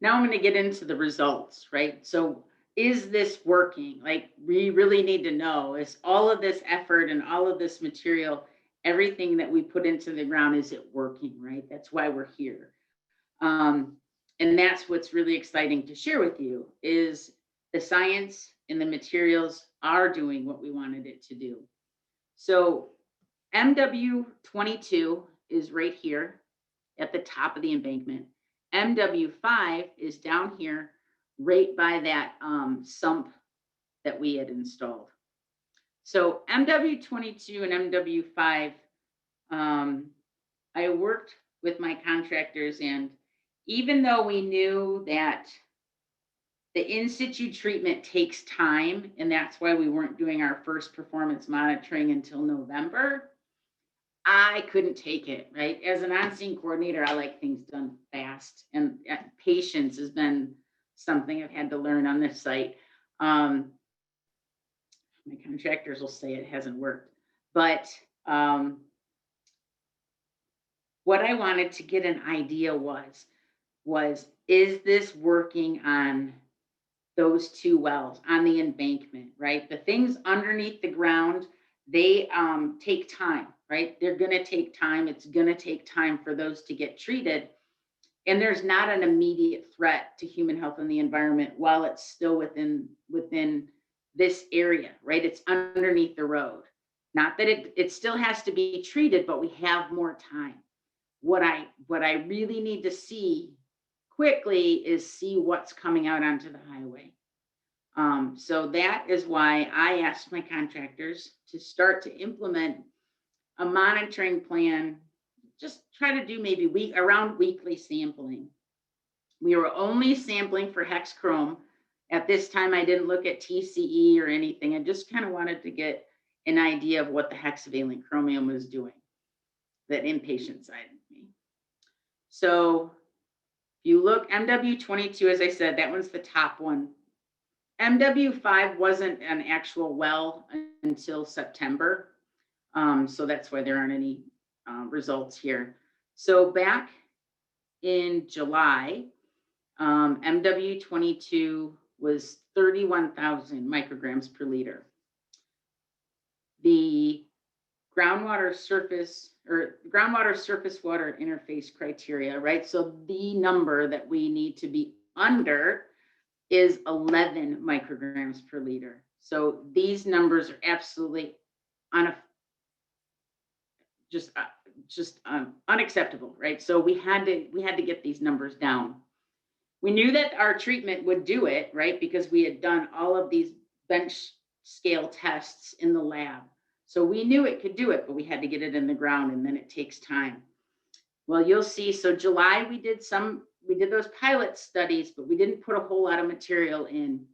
now I'm going to get into the results, right? So is this working? Like, we really need to know, is all of this effort and all of this material, everything that we put into the ground, is it working, right? That's why we're here. And that's what's really exciting to share with you, is the science and the materials are doing what we wanted it to do. So MW22 is right here at the top of the embankment. MW5 is down here right by that sump that we had installed. So MW22 and MW5, I worked with my contractors, and even though we knew that the in-situ treatment takes time, and that's why we weren't doing our first performance monitoring until November, I couldn't take it, right? As an on-scene coordinator, I like things done fast, and patience has been something I've had to learn on this site. My contractors will say it hasn't worked, but what I wanted to get an idea was, is this working on those two wells on the embankment, right? The things underneath the ground, they take time, right? They're gonna take time. It's gonna take time for those to get treated. And there's not an immediate threat to human health and the environment while it's still within this area, right? It's underneath the road. Not that it still has to be treated, but we have more time. What I really need to see quickly is see what's coming out onto the highway. So that is why I asked my contractors to start to implement a monitoring plan. Just try to do maybe around weekly sampling. We were only sampling for hex chrome. At this time, I didn't look at TCE or anything. I just kind of wanted to get an idea of what the hexavalent chromium was doing, that inpatient side of me. So if you look, MW22, as I said, that one's the top one. MW5 wasn't an actual well until September. So that's why there aren't any results here. So back in July, MW22 was 31,000 micrograms per liter. The groundwater surface water interface criteria, right? So the number that we need to be under is 11 micrograms per liter. So these numbers are absolutely unacceptable, right? So we had to get these numbers down. We knew that our treatment would do it, right? Because we had done all of these bench scale tests in the lab. So we knew it could do it, but we had to get it in the ground, and then it takes time. Well, you'll see, so July we did those pilot studies, but we didn't put a whole lot of material in.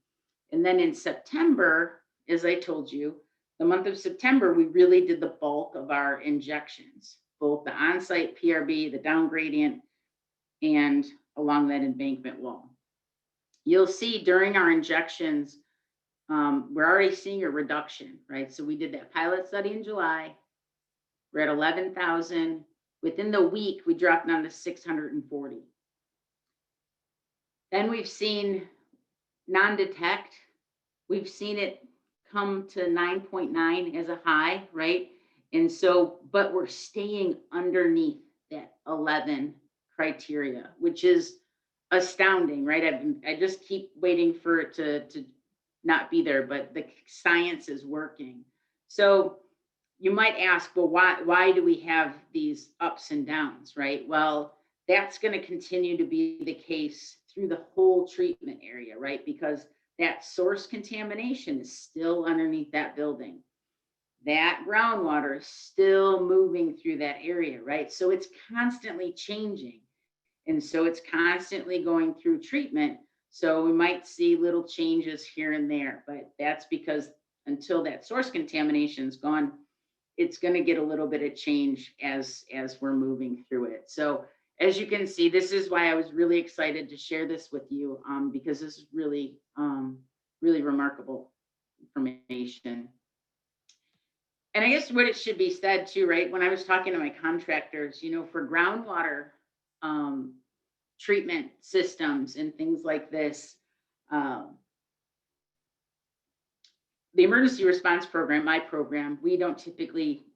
And then in September, as I told you, the month of September, we really did the bulk of our injections, both the on-site PRB, the down gradient, and along that embankment wall. You'll see during our injections, we're already seeing a reduction, right? So we did that pilot study in July. We're at 11,000. Within the week, we dropped down to 640. Then we've seen non-detect. We've seen it come to 9.9 as a high, right? And so, but we're staying underneath that 11 criteria, which is astounding, right? I just keep waiting for it to not be there, but the science is working. So you might ask, well, why do we have these ups and downs, right? Well, that's going to continue to be the case through the whole treatment area, right? Because that source contamination is still underneath that building. That groundwater is still moving through that area, right? So it's constantly changing. And so it's constantly going through treatment. So we might see little changes here and there, but that's because until that source contamination is gone, it's going to get a little bit of change as we're moving through it. So as you can see, this is why I was really excited to share this with you, because this is really, really remarkable information. And I guess what it should be said too, right? When I was talking to my contractors, you know, for groundwater treatment systems and things like this, the emergency response program, my program, we don't typically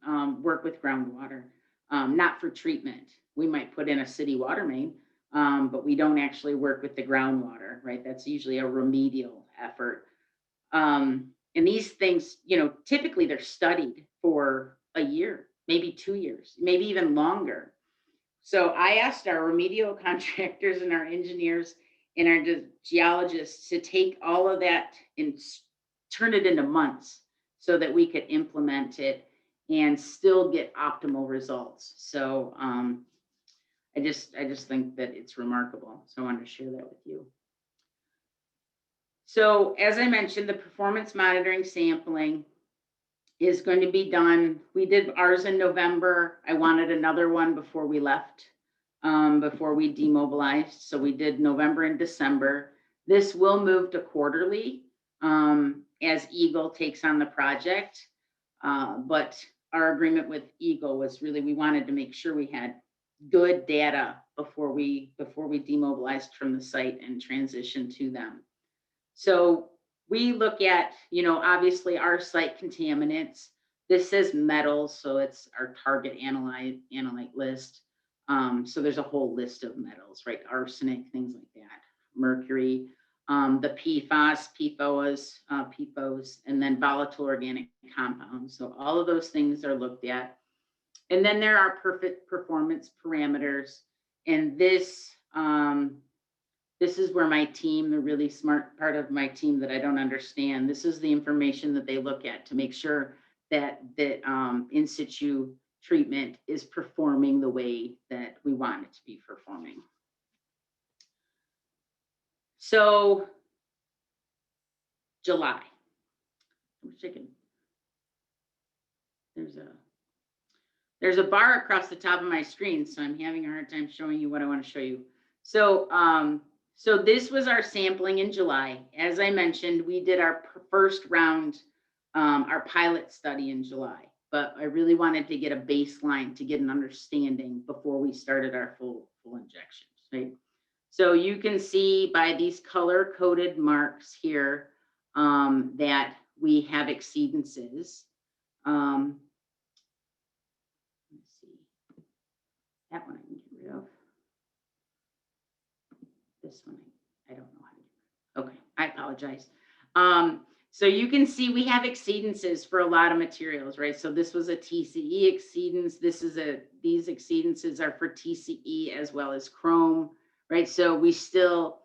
work with groundwater, not for treatment. We might put in a city water main, but we don't actually work with the groundwater, right? That's usually a remedial effort. And And these things, you know, typically they're studied for a year, maybe 2 years, maybe even longer. So I asked our remedial contractors and our engineers and our geologists to take all of that and turn it into months so that we could implement it and still get optimal results. So I just think that it's remarkable. So I wanted to share that with you. So as I mentioned, the performance monitoring sampling is going to be done. We did ours in November. I wanted another one before we left, before we demobilized. So we did November and December. This will move to quarterly as EGLE takes on the project. But our agreement with EGLE was really, we wanted to make sure we had good data before we demobilized from the site and transitioned to them. So we look at, you know, obviously our site contaminants. This says metals, so it's our target analyte list. So there's a whole list of metals, right? Arsenic, things like that, mercury, the PFAS, PFOS, and then volatile organic compounds. So all of those things are looked at. And then there are perfect performance parameters. And this is where my team, the really smart part of my team that I don't understand, this is the information that they look at to make sure that in-situ treatment is performing the way that we want it to be performing. So July, I wish I could, there's a bar across the top of my screen, so I'm having a hard time showing you what I want to show you. So so this was our sampling in July. As I mentioned, we did our first round, our pilot study in July, but I really wanted to get a baseline to get an understanding before we started our full injections, right? So you can see by these color-coded marks here that we have exceedances. Let's see, that one I can get rid of. This one, I don't know how to do it. Okay, I apologize. So you can see we have exceedances for a lot of materials, right? So this was a TCE exceedance. These exceedances are for TCE as well as chrome, right? So we still,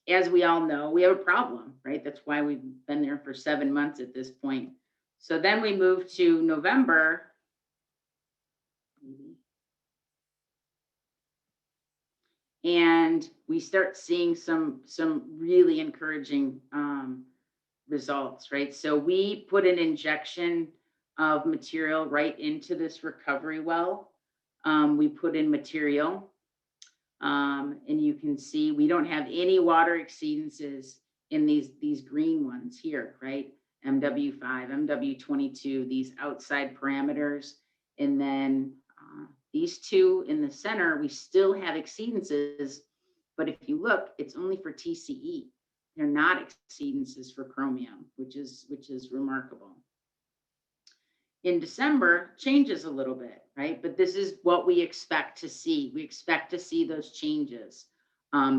as we all know, we have a problem, right? That's why we've been there for 7 months at this point. So then we move to November. And we start seeing some really encouraging results, right? So we put an injection of material right into this recovery well. We put in material, and you can see we don't have any water exceedances in these green ones here, right? MW5, MW22, these outside parameters, and then these two in the center, we still have exceedances, but if you look, it's only for TCE. They're not exceedances for chromium, which is remarkable. In December, changes a little bit, right? But this is what we expect to see. We expect to see those changes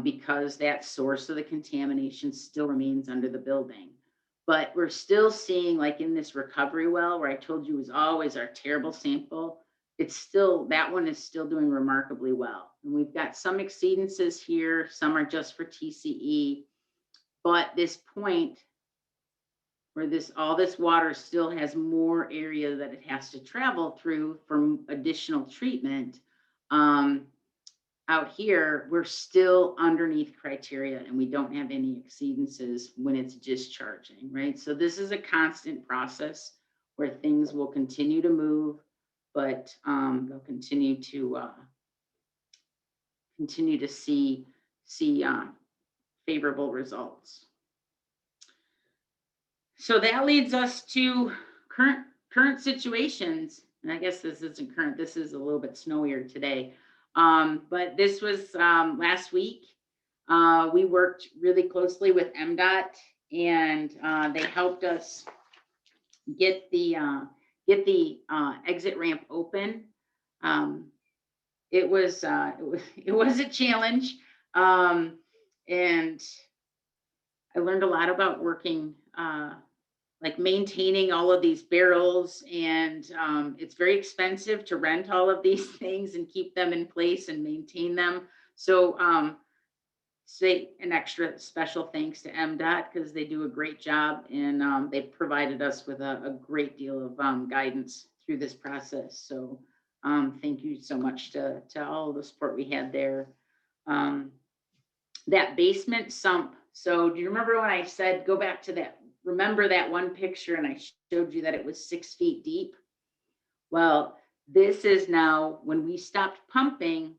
because that source of the contamination still remains under the building. But we're still seeing, like in this recovery well, where I told you was always our terrible sample, it's still, that one is still doing remarkably well. And we've got some exceedances here, some are just for TCE, but this point where all this water still has more area that it has to travel through for additional treatment, out here, we're still underneath criteria and we don't have any exceedances when it's discharging, right? So this is a constant process where things will continue to move, but they'll continue to see favorable results. So that leads us to current situations, and I guess this isn't current. This is a little bit snowier today, but this was last week. We worked really closely with MDOT, and they helped us get the exit ramp open. It was a challenge, and I learned a lot about working like maintaining all of these barrels, and it's very expensive to rent all of these things and keep them in place and maintain them. So say an extra special thanks to MDOT, because they do a great job, and they've provided us with a great deal of guidance through this process. So thank you so much to all of the support we had there. That basement sump. So do you remember when I said, go back to that, remember that one picture, and I showed you that it was 6 feet deep? Well, this is now, when we stopped pumping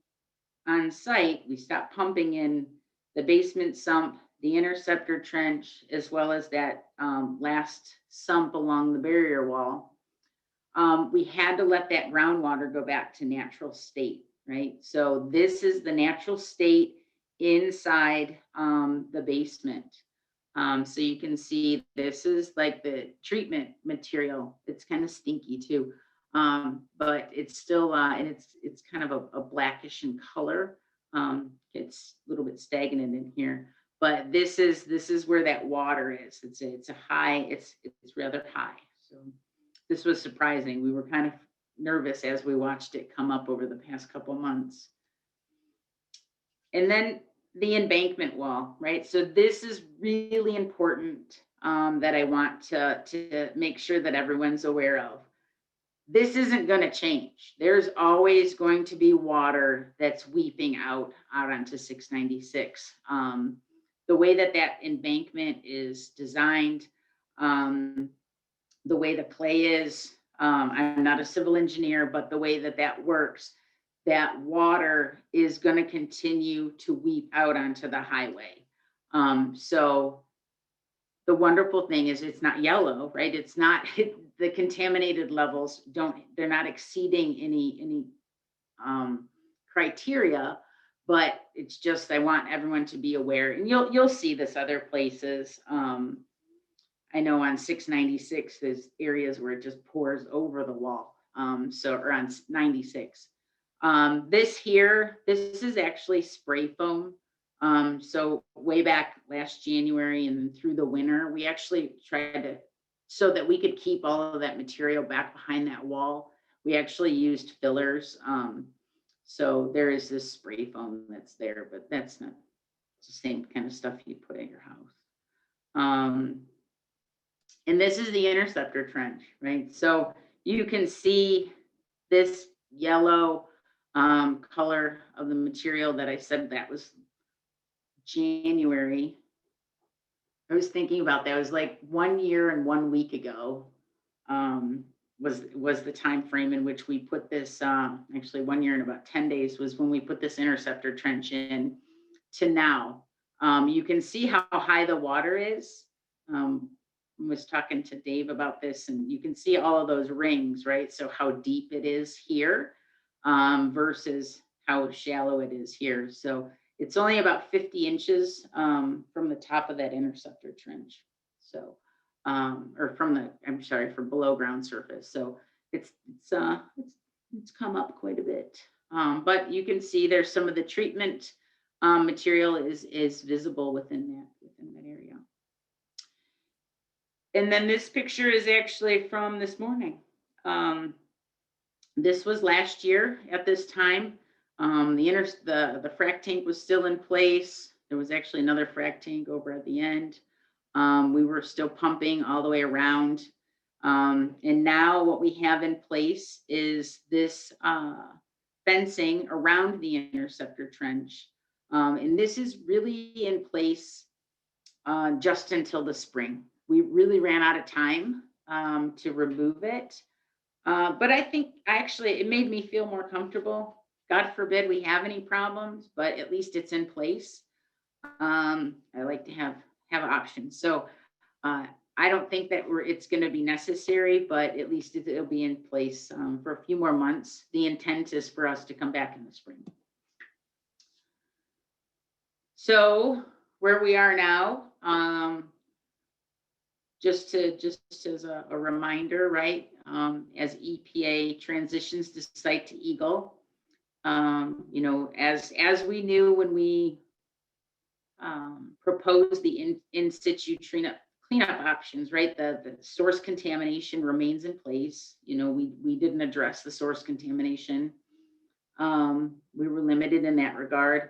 on site, we stopped pumping in the basement sump, the interceptor trench, as well as that last sump along the barrier wall. We had to let that groundwater go back to natural state, right? So this is the natural state inside the basement. So you can see this is like the treatment material. It's kind of stinky too, but it's still, and it's kind of a blackish in color. It's a little bit stagnant in here, but this is where that water is. It's a high, it's rather high. So this was surprising. We were kind of nervous as we watched it come up over the past couple months. And then the embankment wall, right? So this is really important that I want to make sure that everyone's aware of. This isn't going to change. There's always going to be water that's weeping out onto 696. The way that embankment is designed, the way the clay is, I'm not a civil engineer, but the way that works, that water is going to continue to weep out onto the highway. So the wonderful thing is it's not yellow, right? It's not, the contaminated levels they're not exceeding any criteria, but it's just, I want everyone to be aware, and you'll see this other places. I know on 696, there's areas where it just pours over the wall. Or on 96. This is actually spray foam. So way back last January and through the winter, we actually tried to, so that we could keep all of that material back behind that wall, we actually used fillers. So there is this spray foam that's there, but that's not, it's the same kind of stuff you put in your house. And this is the interceptor trench, right? So you can see this yellow color of the material that I said that was January. I was thinking about that. It was like 1 year and 1 week ago was the time frame in which we put this, actually 1 year and about 10 days was when we put this interceptor trench in to now. You can see how high the water is. I was talking to Dave about this, and you can see all of those rings, right? So how deep it is here versus how shallow it is here. So it's only about 50 inches from the top of that interceptor trench. So, or from the, I'm sorry, for below ground surface. So it's come up quite a bit. But you can see there's some of the treatment material is visible within that area. And then this picture is actually from this morning. This was last year at this time. The frac tank was still in place. There was actually another frac tank over at the end. We were still pumping all the way around. And now what we have in place is this fencing around the interceptor trench. And this is really in place just until the spring. We really ran out of time to remove it. But I think it made me feel more comfortable. God forbid we have any problems, but at least it's in place. I like to have options. So I don't think that it's going to be necessary, but at least it'll be in place for a few more months. The intent is for us to come back in the spring. So where we are now, just as a reminder, right? As EPA transitions the site to EGLE, as we knew when we proposed the in-situ cleanup options, right? The source contamination remains in place. You know, we didn't address the source contamination. We were limited in that regard.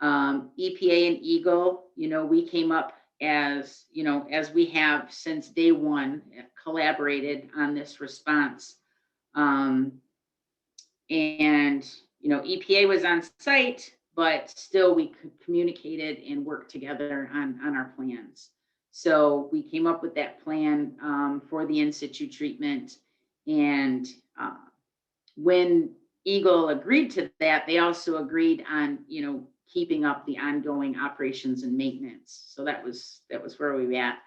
EPA and EGLE, you know, we came up as, you know, as we have since day one, collaborated on this response. And, you know, EPA was on site, but still we communicated and worked together on our plans. So we came up with that plan for the in-situ treatment. And when EGLE agreed to that, they also agreed on, you know, keeping up the ongoing operations and maintenance. So that was where we were at.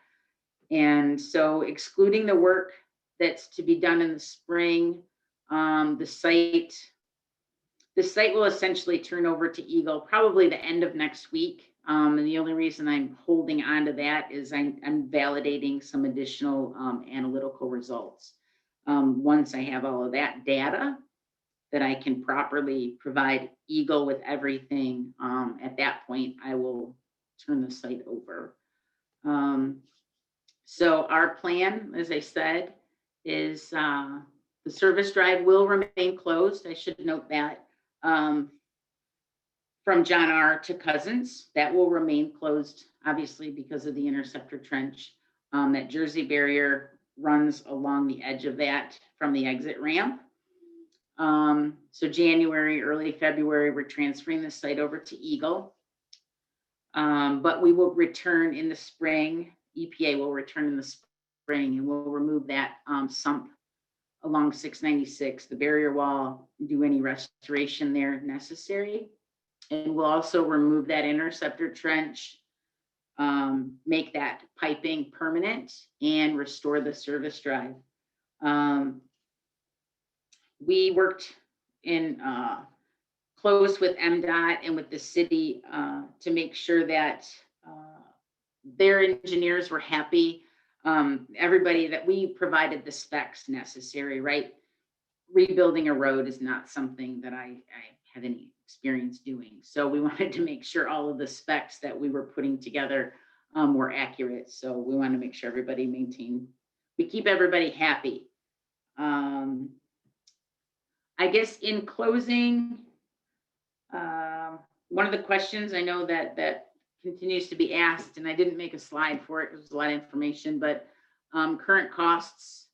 And so excluding the work that's to be done in the spring, the site will essentially turn over to EGLE probably the end of next week. And the only reason I'm holding on to that is I'm validating some additional analytical results. Once I have all of that data, that I can properly provide EGLE with everything, at that point, I will turn the site over. So our plan, as I said, is the service drive will remain closed. I should note that. From John R. to Cousins, that will remain closed, obviously, because of the Interceptor Trench. That Jersey barrier runs along the edge of that from the exit ramp. So January, early February, we're transferring the site over to EGLE. But we will return in the spring. EPA will return in the spring, and we'll remove that sump along 696, the barrier wall, do any restoration there necessary. And we'll also remove that interceptor trench, make that piping permanent, and restore the service drive. We worked in close with MDOT and with the city to make sure that their engineers were happy. Everybody, that we provided the specs necessary, right? Rebuilding a road is not something that I have any experience doing. So we wanted to make sure all of the specs that we were putting together were accurate. So we want to make sure everybody we keep everybody happy. I guess in closing, one of the questions I know that continues to be asked, and I didn't make a slide for it, it was a lot of information, but current costs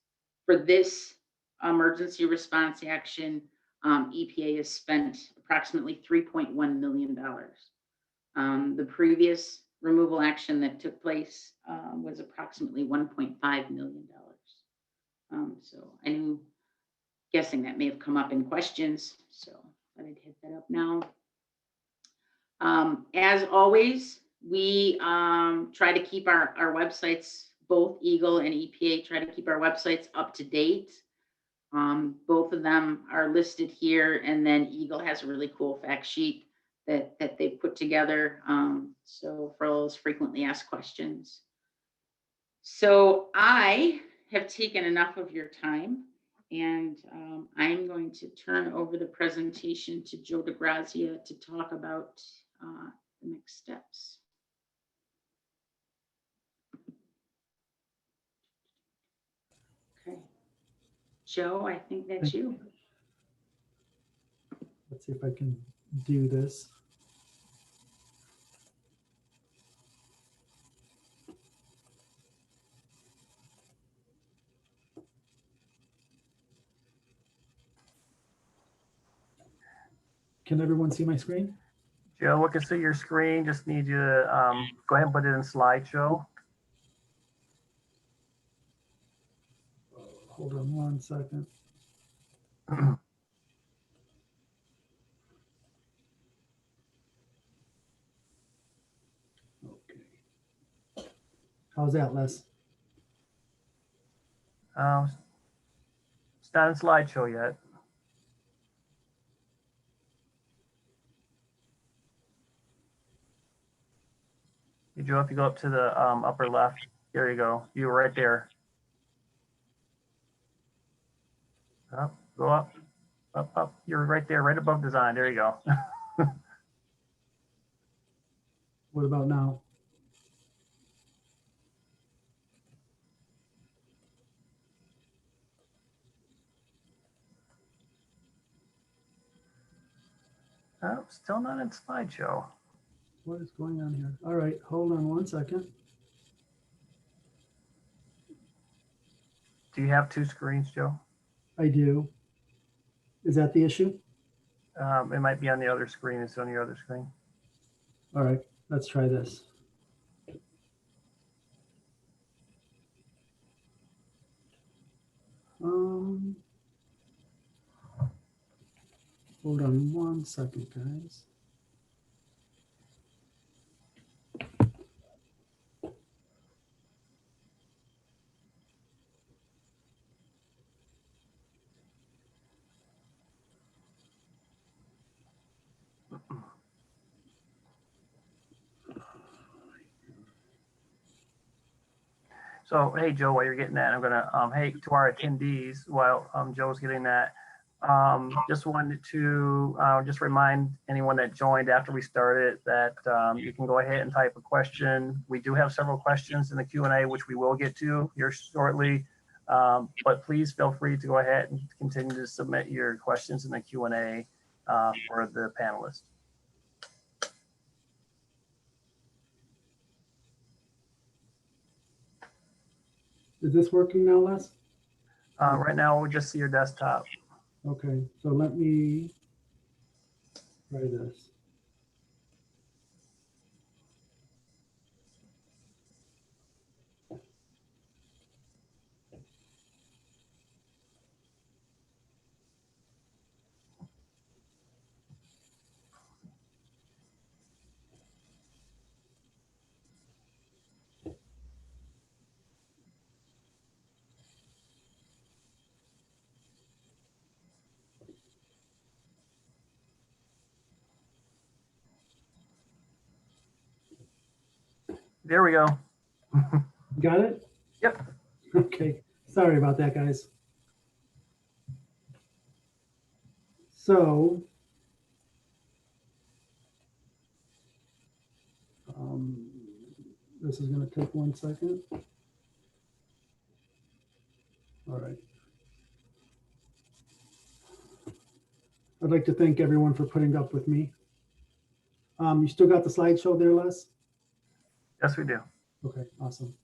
for this emergency response action, EPA has spent approximately $3.1 million. The previous removal action that took place was approximately $1.5 million. So I'm guessing that may have come up in questions, so I'd hit that up now. As always, we try to keep our websites, both EGLE and EPA, try to keep our websites up to date. Both of them are listed here, and then EGLE has a really cool fact sheet that they put together. So for all those frequently asked questions. So I have taken enough of your time, and I'm going to turn over the presentation to Joe DeGrazia to talk about the next steps. Okay, Joe, I think that's you. Let's see if I can do this. Can everyone see my screen? Joe, we can see your screen. Just need you to go ahead and put it in slideshow. Hold on one second. Okay. How's that, Les? It's not in slideshow yet. Hey, Joe, if you go up to the upper left, there you go. You were right there. Up, go up, up, up. You're right there, right above design. There you go. What about now? Oh, still not in slideshow. What is going on here? All right, hold on one second. Do you have two screens, Joe? I do. Is that the issue? It might be on the other screen. It's on your other screen. All right, let's try this. Hold on one second, guys. So, hey, Joe, while you're getting that, I'm gonna, hey, to our attendees, while Joe's getting that, just wanted to just remind anyone that joined after we started that you can go ahead and type a question. We do have several questions in the Q&A, which we will get to here shortly. But please feel free to go ahead and continue to submit your questions in the Q&A for the panelists. Is this working now, Les? Right now, we just see your desktop. Okay, so let me try this. There we go. Got it? Yep. Okay, sorry about that, guys. So, this is going to take 1 second. All right. I'd like to thank everyone for putting up with me. You still got the slideshow there, Les? Yes, we do. Okay, awesome.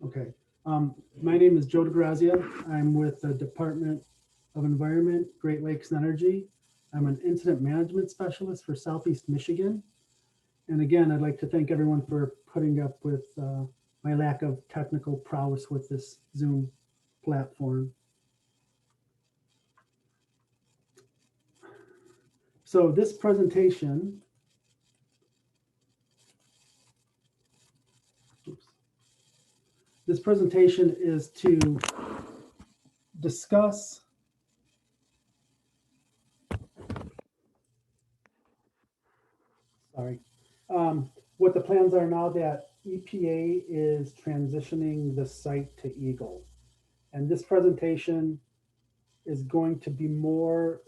Okay, my name is Joe DeGrazia. I'm with the Department of Environment, Great Lakes and Energy. I'm an incident management specialist for Southeast Michigan. And again, I'd like to thank everyone for putting up with my lack of technical prowess with this Zoom platform. So this presentation, is to discuss what the plans are now that EPA is transitioning the site to EGLE. And this presentation is going to be more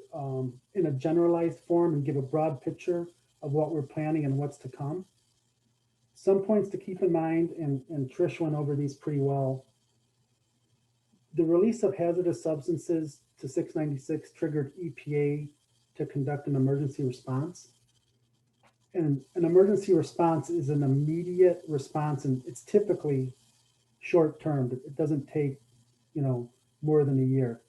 in a generalized form and give a broad picture of what we're planning and what's to come. Some points to keep in mind, and Trish went over these pretty well. The release of hazardous substances to 696 triggered EPA to conduct an emergency response. And an emergency response is an immediate response, and it's typically short term. It doesn't take, more than a year.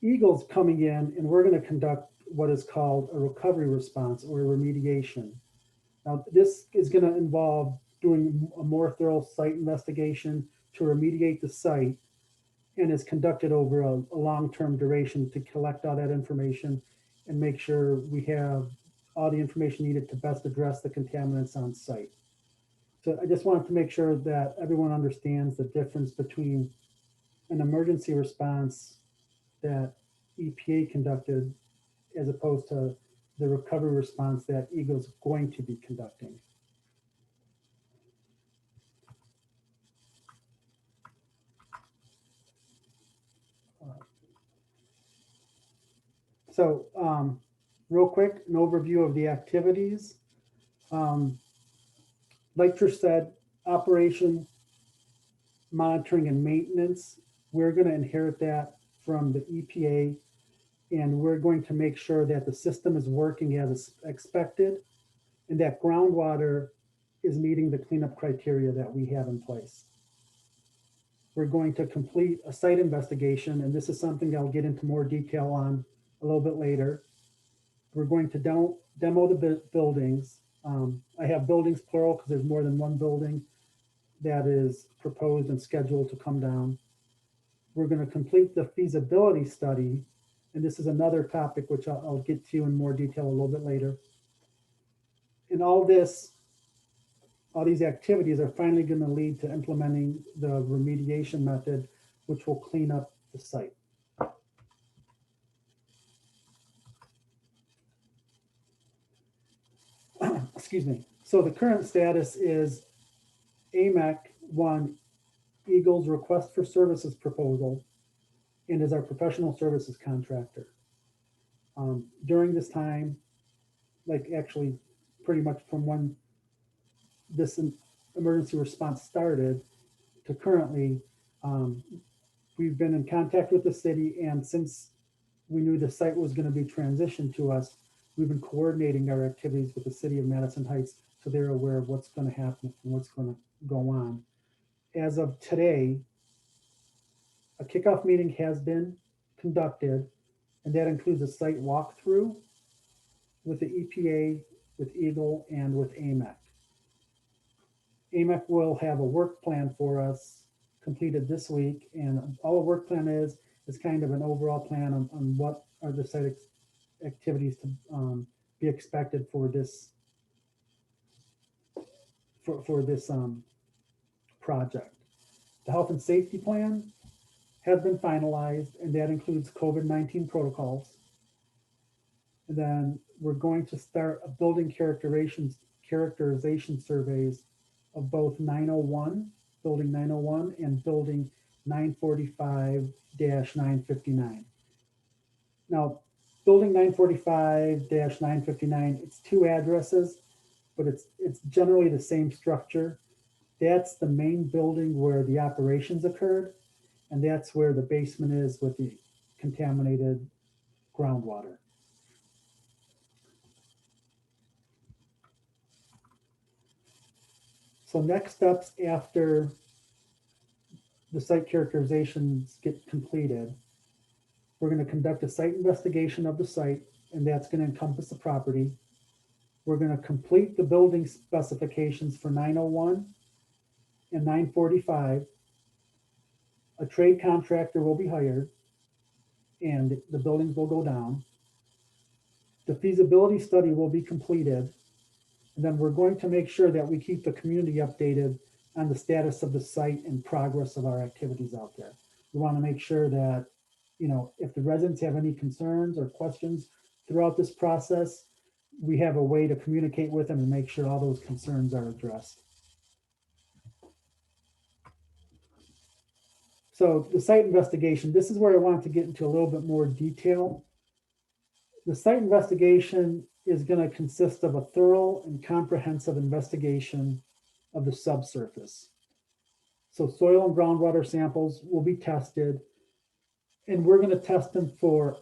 EGLE's coming in, and we're going to conduct what is called a recovery response or a remediation. Now, this is going to involve doing a more thorough site investigation to remediate the site, and is conducted over a long-term duration to collect all that information and make sure we have all the information needed to best address the contaminants on site. So I just wanted to make sure that everyone understands the difference between an emergency response that EPA conducted as opposed to the recovery response that EGLE is going to be conducting. So real quick, an overview of the activities. Like Trish said, operation, monitoring, and maintenance, we're going to inherit that from the EPA. And we're going to make sure that the system is working as expected and that groundwater is meeting the cleanup criteria that we have in place. We're going to complete a site investigation, and this is something I'll get into more detail on a little bit later. We're going to demo the buildings. I have buildings plural because there's more than one building that is proposed and scheduled to come down. We're going to complete the feasibility study, and this is another topic which I'll get to in more detail a little bit later. And all these activities are finally going to lead to implementing the remediation method, which will clean up the site. Excuse me. So the current status is AMEC won EGLE's request for services proposal and is our professional services contractor. During this time, like actually pretty much from when this emergency response started to currently, we've been in contact with the city, and since we knew the site was going to be transitioned to us, we've been coordinating our activities with the city of Madison Heights so they're aware of what's going to happen and what's going to go on. As of today, a kickoff meeting has been conducted, and that includes a site walkthrough with the EPA, with EGLE, and with AMEC. AMEC will have a work plan for us completed this week, and all a work plan is kind of an overall plan on what are the site activities to be expected for this project. The health and safety plan has been finalized, and that includes COVID-19 protocols. And then we're going to start a building characterization surveys of both 901, building 901, and building 945-959. Now, building 945-959, it's two addresses, but it's generally the same structure. That's the main building where the operations occurred, and that's where the basement is with the contaminated groundwater. So next steps after the site characterizations get completed, we're going to conduct a site investigation of the site, and that's going to encompass the property. We're going to complete the building specifications for 901 and 945. A trade contractor will be hired, and the buildings will go down. The feasibility study will be completed, and then we're going to make sure that we keep the community updated on the status of the site and progress of our activities out there. We want to make sure that, you know, if the residents have any concerns or questions throughout this process, we have a way to communicate with them and make sure all those concerns are addressed. So the site investigation, this is where I wanted to get into a little bit more detail. The site investigation is going to consist of a thorough and comprehensive investigation of the subsurface. So soil and groundwater samples will be tested, and we're going to test them for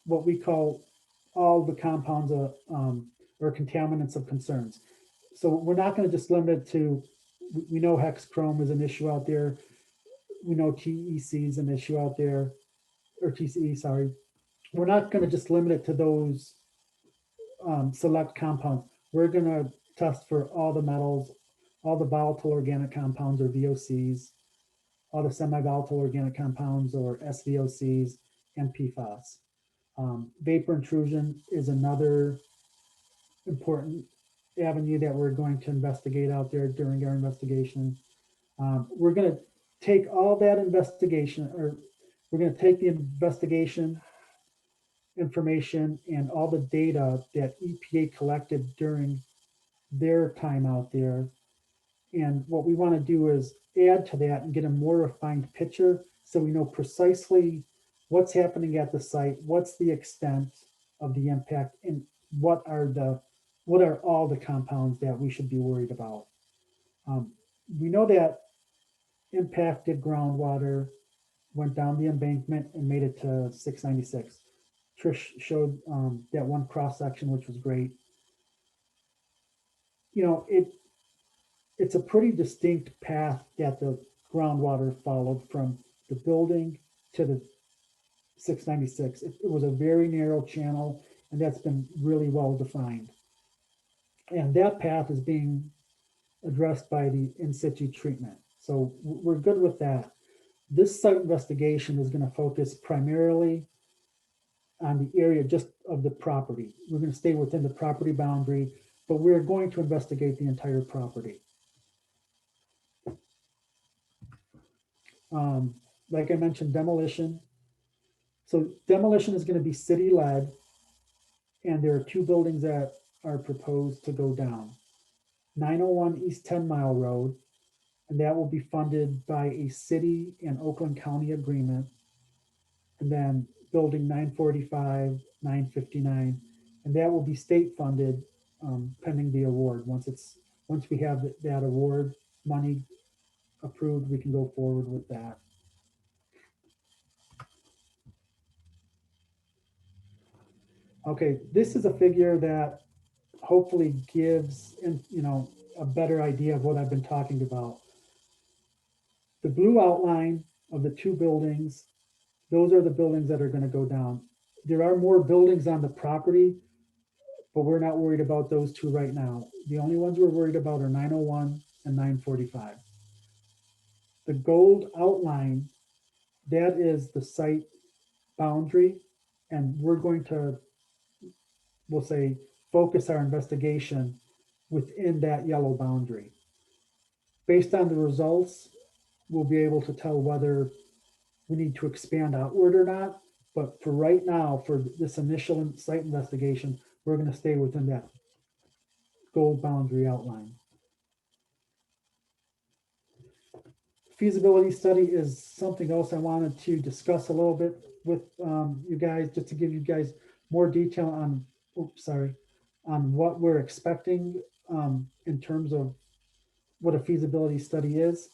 what we call all the compounds or contaminants of concerns. So we're not going to just limit it to, we know hexchrome is an issue out there. We know TEC is an issue out there, or TCE, sorry. We're not going to just limit it to those select compounds. We're going to test for all the metals, all the volatile organic compounds or VOCs, all the semi-volatile organic compounds or SVOCs, and PFAS. Vapor intrusion is another important avenue that we're going to investigate out there during our investigation. We're going to take all that investigation, or we're going to take the investigation information and all the data that EPA collected during their time out there. And what we want to do is add to that and get a more refined picture so we know precisely what's happening at the site, what's the extent of the impact, and what are all the compounds that we should be worried about. We know that impacted groundwater went down the embankment and made it to 696. Trish showed that one cross section, which was great. You know, it's a pretty distinct path that the groundwater followed from the building to the 696. It was a very narrow channel, and that's been really well defined. And that path is being addressed by the in-situ treatment. So we're good with that. This site investigation is going to focus primarily on the area just of the property. We're going to stay within the property boundary, but we're going to investigate the entire property. Like I mentioned, demolition. So demolition is going to be city-led, and there are 2 buildings that are proposed to go down. 901 East 10 Mile Road, and that will be funded by a city and Oakland County agreement. And then building 945, 959, and that will be state funded pending the award. Once we have that award money approved, we can go forward with that. Okay, this is a figure that hopefully gives a better idea of what I've been talking about. The blue outline of the 2 buildings, those are the buildings that are going to go down. There are more buildings on the property, but we're not worried about those 2 right now. The only ones we're worried about are 901 and 945. The gold outline, that is the site boundary, and we're going to, we'll say, focus our investigation within that yellow boundary. Based on the results, we'll be able to tell whether we need to expand outward or not. But for right now, for this initial site investigation, we're going to stay within that gold boundary outline. Feasibility study is something else I wanted to discuss a little bit with you guys, just to give you guys more detail on, on what we're expecting in terms of what a feasibility study is.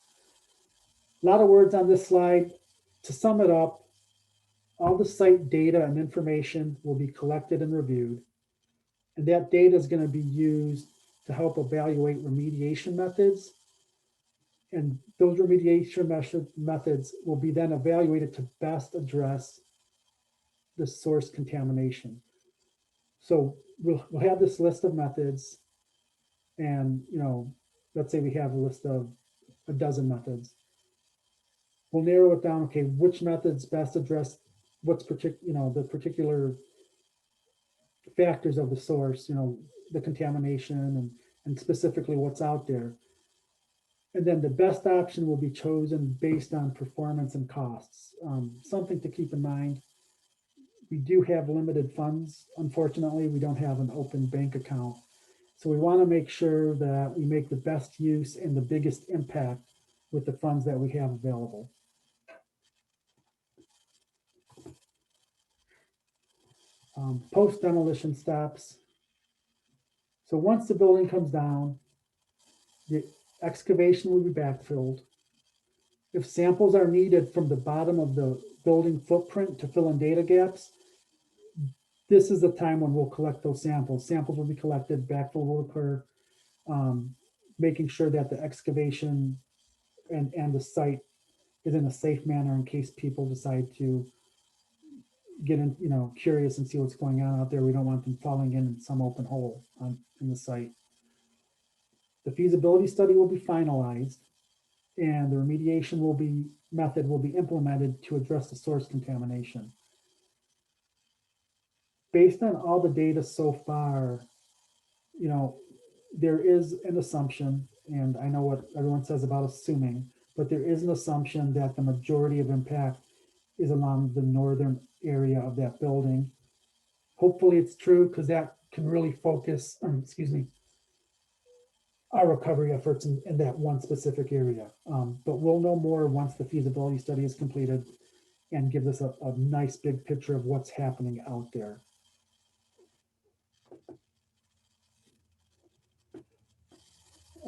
A lot of words on this slide. To sum it up, all the site data and information will be collected and reviewed, and that data is going to be used to help evaluate remediation methods. And those remediation methods will be then evaluated to best address the source contamination. So we'll have this list of methods, and let's say we have a list of a dozen methods. We'll narrow it down. Okay, which methods best address what's the particular factors of the source, the contamination and specifically what's out there. And then the best option will be chosen based on performance and costs. Something to keep in mind, we do have limited funds. Unfortunately, we don't have an open bank account. So we want to make sure that we make the best use and the biggest impact with the funds that we have available. Post-demolition steps. So once the building comes down, the excavation will be backfilled. If samples are needed from the bottom of the building footprint to fill in data gaps, this is the time when we'll collect those samples. Samples will be collected, backfill will occur, making sure that the excavation and the site is in a safe manner in case people decide to get in, curious and see what's going on out there. We don't want them falling in some open hole in the site. The feasibility study will be finalized, and the remediation method will be implemented to address the source contamination. Based on all the data so far, there is an assumption, and I know what everyone says about assuming, but there is an assumption that the majority of impact is along the northern area of that building. Hopefully it's true, because that can really focus, our recovery efforts in that one specific area. But we'll know more once the feasibility study is completed and gives us a nice big picture of what's happening out there.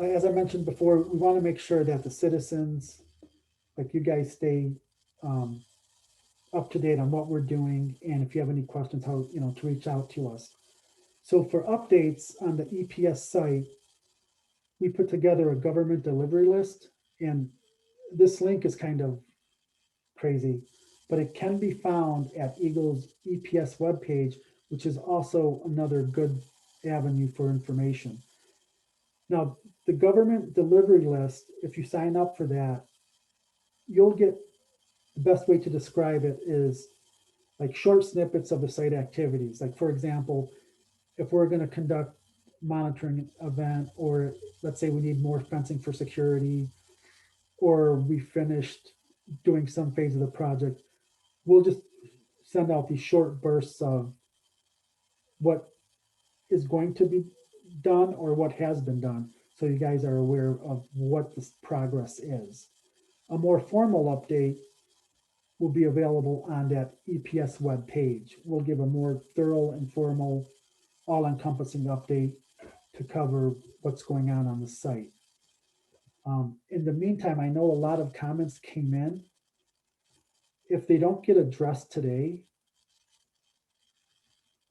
As I mentioned before, we want to make sure that the citizens, like you guys, stay up to date on what we're doing, and if you have any questions, how, to reach out to us. So for updates on the EPS site, we put together a government delivery list, and this link is kind of crazy, but it can be found at EGLE's EPS webpage, which is also another good avenue for information. Now, the government delivery list, if you sign up for that, you'll get, the best way to describe it is like short snippets of the site activities. Like, for example, if we're going to conduct monitoring event, or let's say we need more fencing for security, or we finished doing some phase of the project, we'll just send out these short bursts of what is going to be done or what has been done, so you guys are aware of what this progress is. A more formal update will be available on that EPS web page. We'll give a more thorough and formal, all-encompassing update to cover what's going on the site. In the meantime, I know a lot of comments came in. If they don't get addressed today,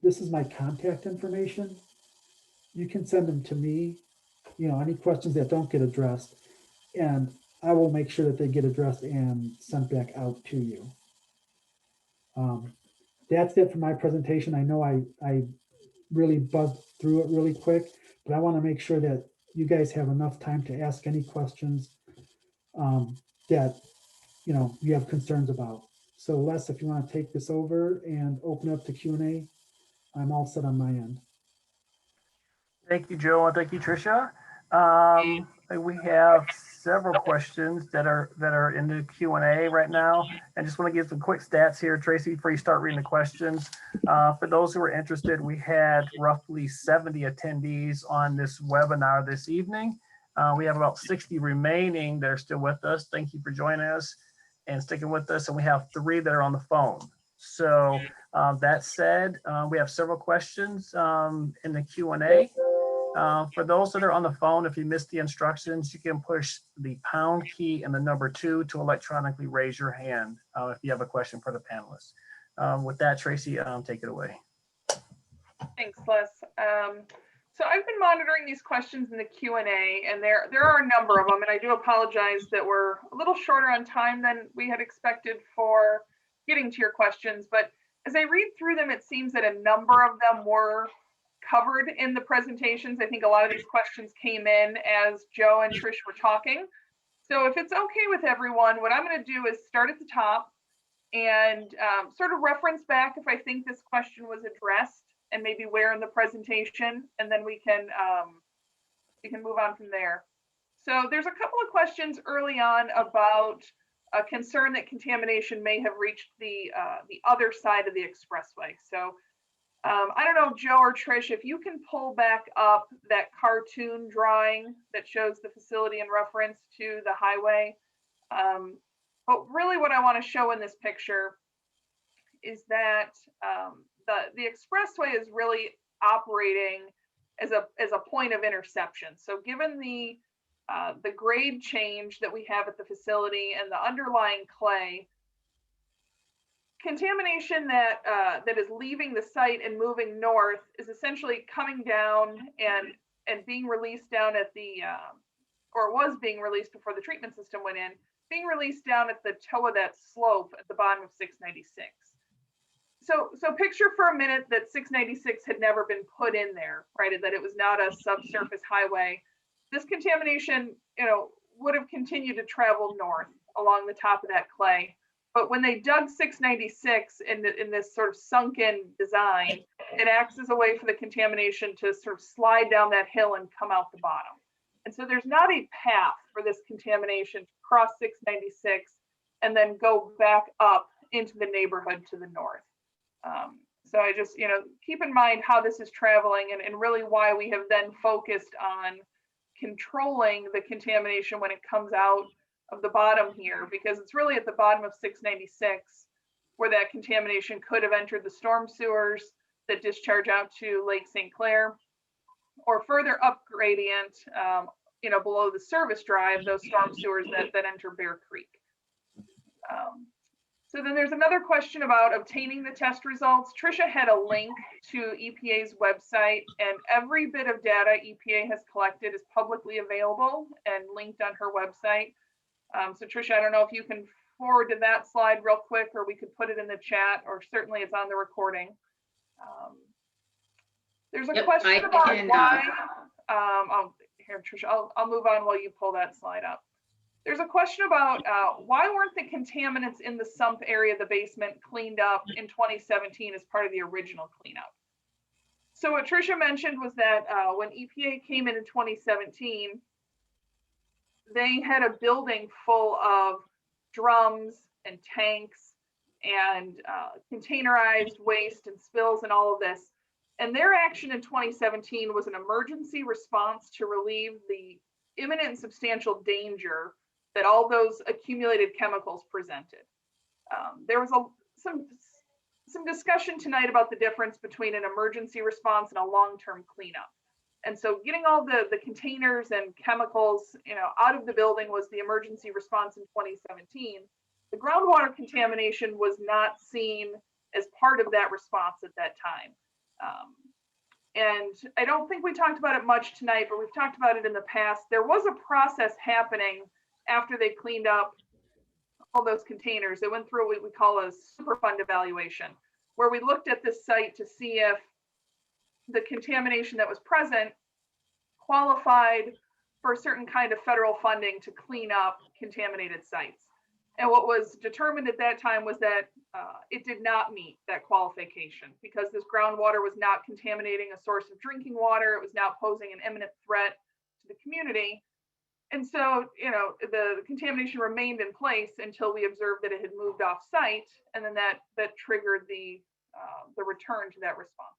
this is my contact information. You can send them to me, any questions that don't get addressed, and I will make sure that they get addressed and sent back out to you. That's it for my presentation. I know I really buzzed through it really quick, but I want to make sure that you guys have enough time to ask any questions that you have concerns about. So Les, if you want to take this over and open up to Q&A, I'm all set on my end. Thank you, Joe, and thank you, Trisha. We have several questions that are in the Q&A right now. I just want to give some quick stats here, Tracy, before you start reading the questions. For those who are interested, we had roughly 70 attendees on this webinar this evening. We have about 60 remaining that are still with us. Thank you for joining us and sticking with us. And we have 3 that are on the phone. So that said, we have several questions in the Q&A. For those that are on the phone, if you missed the instructions, you can push the pound key and the number 2 to electronically raise your hand if you have a question for the panelists. With that, Tracy, take it away. Thanks, Les. So I've been monitoring these questions in the Q&A, and there are a number of them, and I do apologize that we're a little shorter on time than we had expected for getting to your questions. But as I read through them, it seems that a number of them were covered in the presentations. I think a lot of these questions came in as Joe and Trish were talking. So if it's okay with everyone, what I'm going to do is start at the top and sort of reference back if I think this question was addressed and maybe where in the presentation, and then we can move on from there. So there's a couple of questions early on about a concern that contamination may have reached the other side of the expressway. So I don't know, Joe or Trish, if you can pull back up that cartoon drawing that shows the facility in reference to the highway. But really what I want to show in this picture is that the expressway is really operating as a point of interception. So given the grade change that we have at the facility and the underlying clay, contamination that is leaving the site and moving north is essentially coming down and being released down at the or was being released before the treatment system went in, being released down at the toe of that slope at the bottom of 696. So picture for a minute that 696 had never been put in there, right? That it was not a subsurface highway. This contamination, would have continued to travel north along the top of that clay. But when they dug 696 in this sort of sunken design, it acts as a way for the contamination to sort of slide down that hill and come out the bottom. And so there's not a path for this contamination to cross 696 and then go back up into the neighborhood to the north. So I just, keep in mind how this is traveling and really why we have then focused on controlling the contamination when it comes out of the bottom here, because it's really at the bottom of 696 where that contamination could have entered the storm sewers that discharge out to Lake St. Clair, or further up gradient, below the service drive, those storm sewers that enter Bear Creek. So then there's another question about obtaining the test results. Trisha had a link to EPA's website, and every bit of data EPA has collected is publicly available and linked on her website. So Trisha, I don't know if you can forward to that slide real quick, or we could put it in the chat, or certainly it's on the recording. There's a question about why, here Trisha, I'll move on while you pull that slide up. There's a question about why weren't the contaminants in the sump area of the basement cleaned up in 2017 as part of the original cleanup? So what Trisha mentioned was that when EPA came in 2017, they had a building full of drums and tanks and containerized waste and spills and all of this. And their action in 2017 was an emergency response to relieve the imminent and substantial danger that all those accumulated chemicals presented. There was some discussion tonight about the difference between an emergency response and a long-term cleanup. And so getting all the containers and chemicals, out of the building was the emergency response in 2017. The groundwater contamination was not seen as part of that response at that time. And I don't think we talked about it much tonight, but we've talked about it in the past. There was a process happening after they cleaned up all those containers. They went through what we call a Superfund evaluation, where we looked at this site to see if the contamination that was present qualified for a certain kind of federal funding to clean up contaminated sites. And what was determined at that time was that it did not meet that qualification, because this groundwater was not contaminating a source of drinking water. It was not posing an imminent threat to the community. And so, the contamination remained in place until we observed that it had moved off site, and then that triggered the return to that response.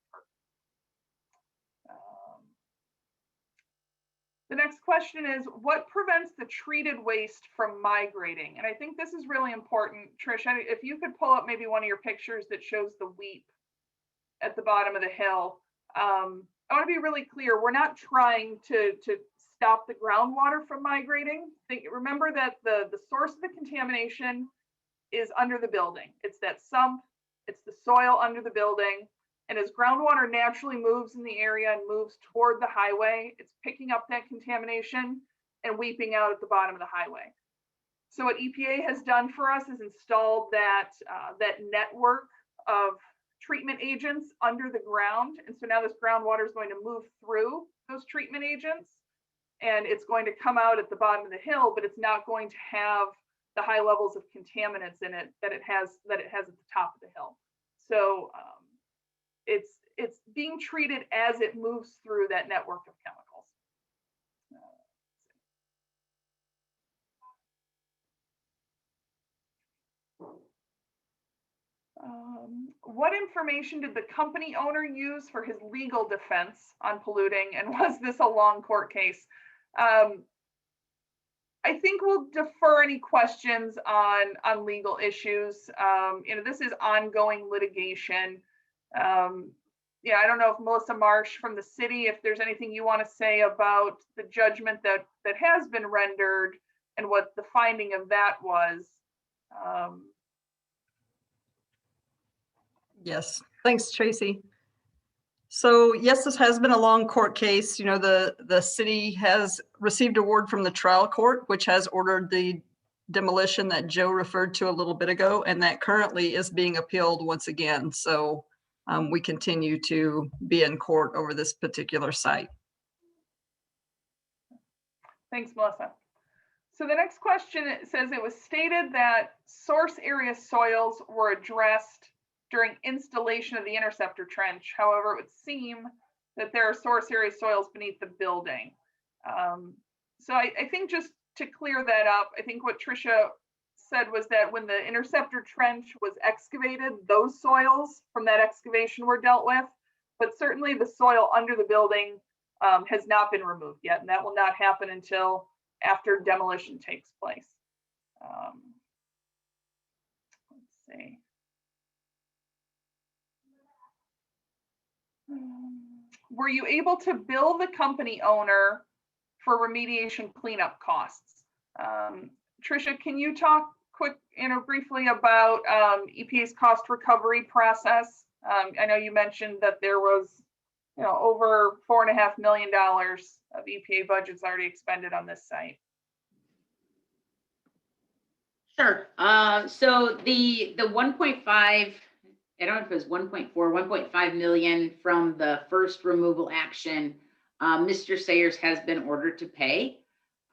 The next question is, what prevents the treated waste from migrating? And I think this is really important. Trish, if you could pull up maybe one of your pictures that shows the weep at the bottom of the hill. I want to be really clear. We're not trying to stop the groundwater from migrating. Remember that the source of the contamination is under the building. It's that sump, it's the soil under the building. And as groundwater naturally moves in the area and moves toward the highway, it's picking up that contamination and weeping out at the bottom of the highway. So what EPA has done for us is installed that network of treatment agents under the ground. And so now this groundwater is going to move through those treatment agents, and it's going to come out at the bottom of the hill, but it's not going to have the high levels of contaminants in it that it has at the top of the hill. So it's being treated as it moves through that network of chemicals. What information did the company owner use for his legal defense on polluting, and was this a long court case? I think we'll defer any questions on legal issues. This is ongoing litigation. I don't know if Melissa Marsh from the city, if there's anything you want to say about the judgment that has been rendered and what the finding of that was. Yes, thanks, Tracy. So yes, this has been a long court case. The city has received award from the trial court, which has ordered the demolition that Joe referred to a little bit ago, and that currently is being appealed once again. So we continue to be in court over this particular site. Thanks, Melissa. So the next question, it says it was stated that source area soils were addressed during installation of the Interceptor Trench. However, it would seem that there are source area soils beneath the building. So I think just to clear that up, I think what Trisha said was that when the Interceptor Trench was excavated, those soils from that excavation were dealt with, but certainly the soil under the building has not been removed yet, and that will not happen until after demolition takes place. Let's see. Were you able to bill the company owner for remediation cleanup costs? Trisha, can you talk quick, briefly about EPA's cost recovery process. I know you mentioned that there was, over $4.5 million of EPA budgets already expended on this site. Sure. So the 1.5, I don't know if it was 1.4, 1.5 million from the first removal action, Mr. Sayers has been ordered to pay.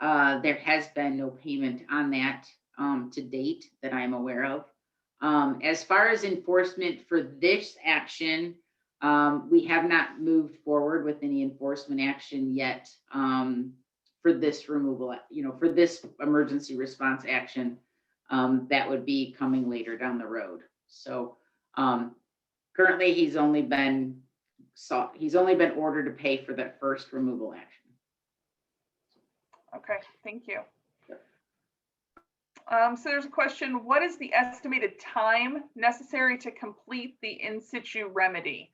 There has been no payment on that to date that I'm aware of. As far as enforcement for this action, we have not moved forward with any enforcement action yet for this removal, for this emergency response action. That would be coming later down the road. So currently he's only been ordered to pay for that first removal action. Okay, thank you. So there's a question, what is the estimated time necessary to complete the in-situ remedy?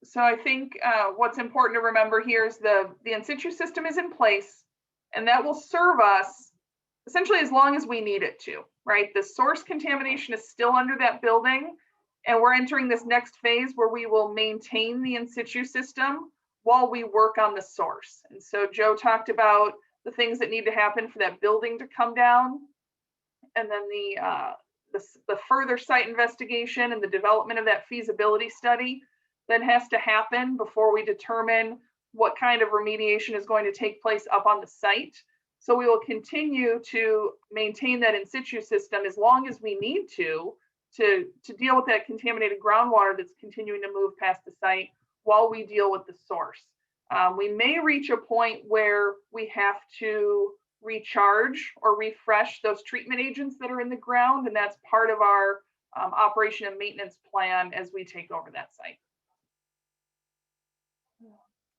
So I think what's important to remember here is the in-situ system is in place, and that will serve us essentially as long as we need it to, right? The source contamination is still under that building, and we're entering this next phase where we will maintain the in-situ system while we work on the source. And so Joe talked about the things that need to happen for that building to come down, and then the further site investigation and the development of that feasibility study that has to happen before we determine what kind of remediation is going to take place up on the site. So we will continue to maintain that in situ system as long as we need to deal with that contaminated groundwater that's continuing to move past the site while we deal with the source. We may reach a point where we have to recharge or refresh those treatment agents that are in the ground, and that's part of our operation and maintenance plan as we take over that site.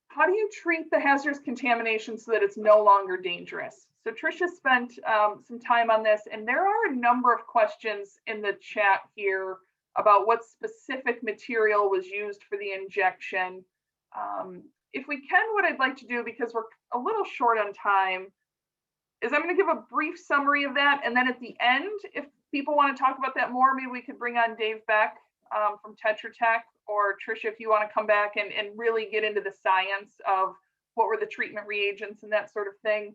How do you treat the hazardous contamination so that it's no longer dangerous? So Trisha spent some time on this, and there are a number of questions in the chat here about what specific material was used for the injection. If we can, what I'd like to do, because we're a little short on time, is I'm going to give a brief summary of that. And then at the end, if people want to talk about that more, maybe we could bring on Dave Beck from Tetra Tech, or Trisha, if you want to come back and really get into the science of what were the treatment reagents and that sort of thing.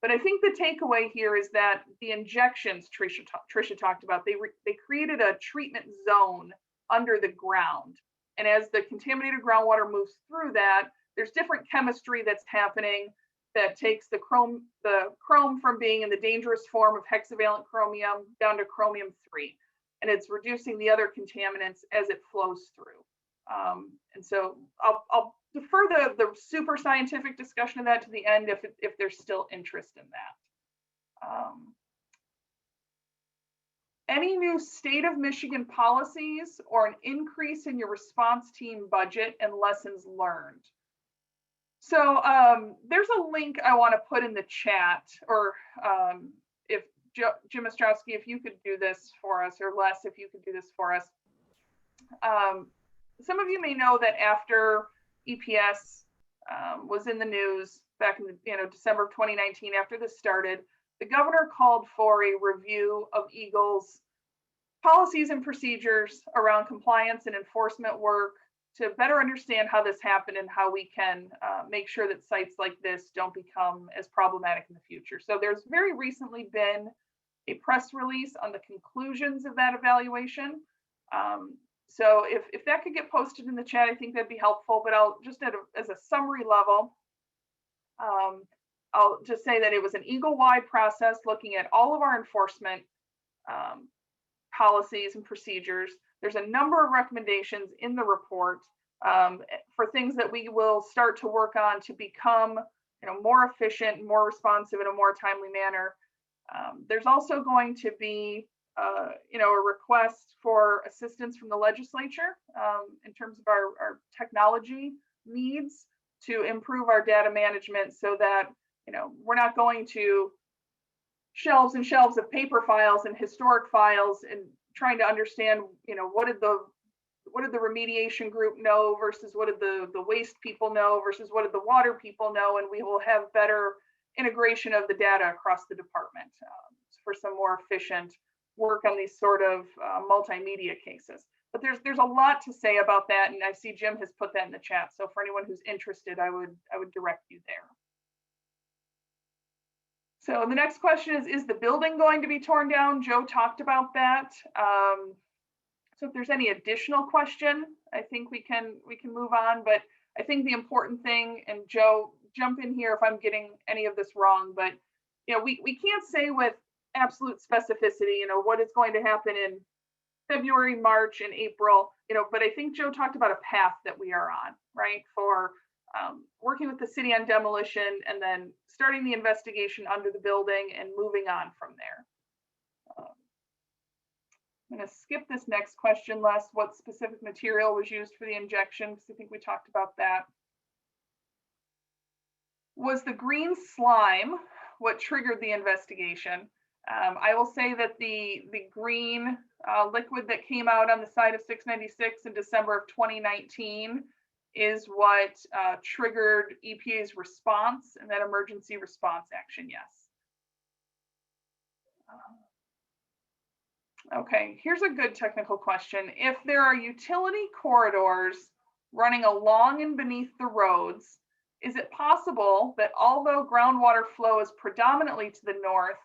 But I think the takeaway here is that the injections Trisha talked about, they created a treatment zone under the ground. And as the contaminated groundwater moves through that, there's different chemistry that's happening that takes the chrome from being in the dangerous form of hexavalent chromium down to chromium-3. And it's reducing the other contaminants as it flows through. And so I'll defer the super scientific discussion of that to the end if there's still interest in that. Any new state of Michigan policies or an increase in your response team budget and lessons learned? So there's a link I want to put in the chat, or if Jim Ostrowski, if you could do this for us, or Les, if you could do this for us. Some of you may know that after EPS was in the news back in December of 2019, after this started, the governor called for a review of EGLE's policies and procedures around compliance and enforcement work to better understand how this happened and how we can make sure that sites like this don't become as problematic in the future. So there's very recently been a press release on the conclusions of that evaluation. So if that could get posted in the chat, I think that'd be helpful, but I'll just as a summary level, I'll just say that it was an EGLE-wide process looking at all of our enforcement policies and procedures. There's a number of recommendations in the report for things that we will start to work on to become more efficient, more responsive in a more timely manner. There's also going to be a request for assistance from the legislature in terms of our technology needs to improve our data management so that we're not going to shelves and shelves of paper files and historic files and trying to understand what did the remediation group know versus what did the waste people know versus what did the water people know, and we will have better integration of the data across the department for some more efficient work on these sort of multimedia cases. But there's a lot to say about that, and I see Jim has put that in the chat. So for anyone who's interested, I would direct you there. So the next question is the building going to be torn down? Joe talked about that. So if there's any additional question, I think we can move on. But I think the important thing, and Joe, jump in here if I'm getting any of this wrong, but we can't say with absolute specificity, what is going to happen in February, March, and April, but I think Joe talked about a path that we are on, right? For working with the city on demolition and then starting the investigation under the building and moving on from there. I'm going to skip this next question, Les. What specific material was used for the injection? Because I think we talked about that. Was the green slime what triggered the investigation? I will say that the green liquid that came out on the side of 696 in December of 2019 is what triggered EPA's response and that emergency response action, yes. Okay, here's a good technical question. If there are utility corridors running along and beneath the roads, is it possible that although groundwater flow is predominantly to the north,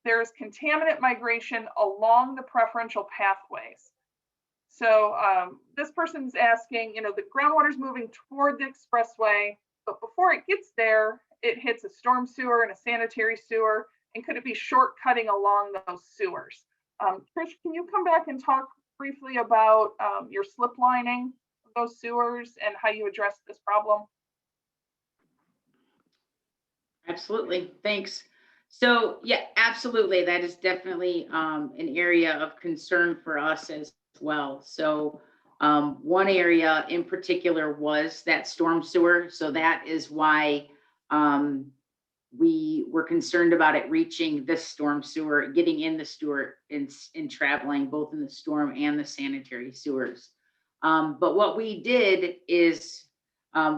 there is contaminant migration along the preferential pathways? So this person's asking, the groundwater is moving toward the expressway, but before it gets there, it hits a storm sewer and a sanitary sewer, and could it be shortcutting along those sewers? Trish, can you come back and talk briefly about your slip lining of those sewers and how you address this problem? Absolutely, thanks. So yeah, absolutely. That is definitely an area of concern for us as well. So one area in particular was that storm sewer. So that is why we were concerned about it reaching this storm sewer, getting in the sewer and traveling both in the storm and the sanitary sewers. But what we did is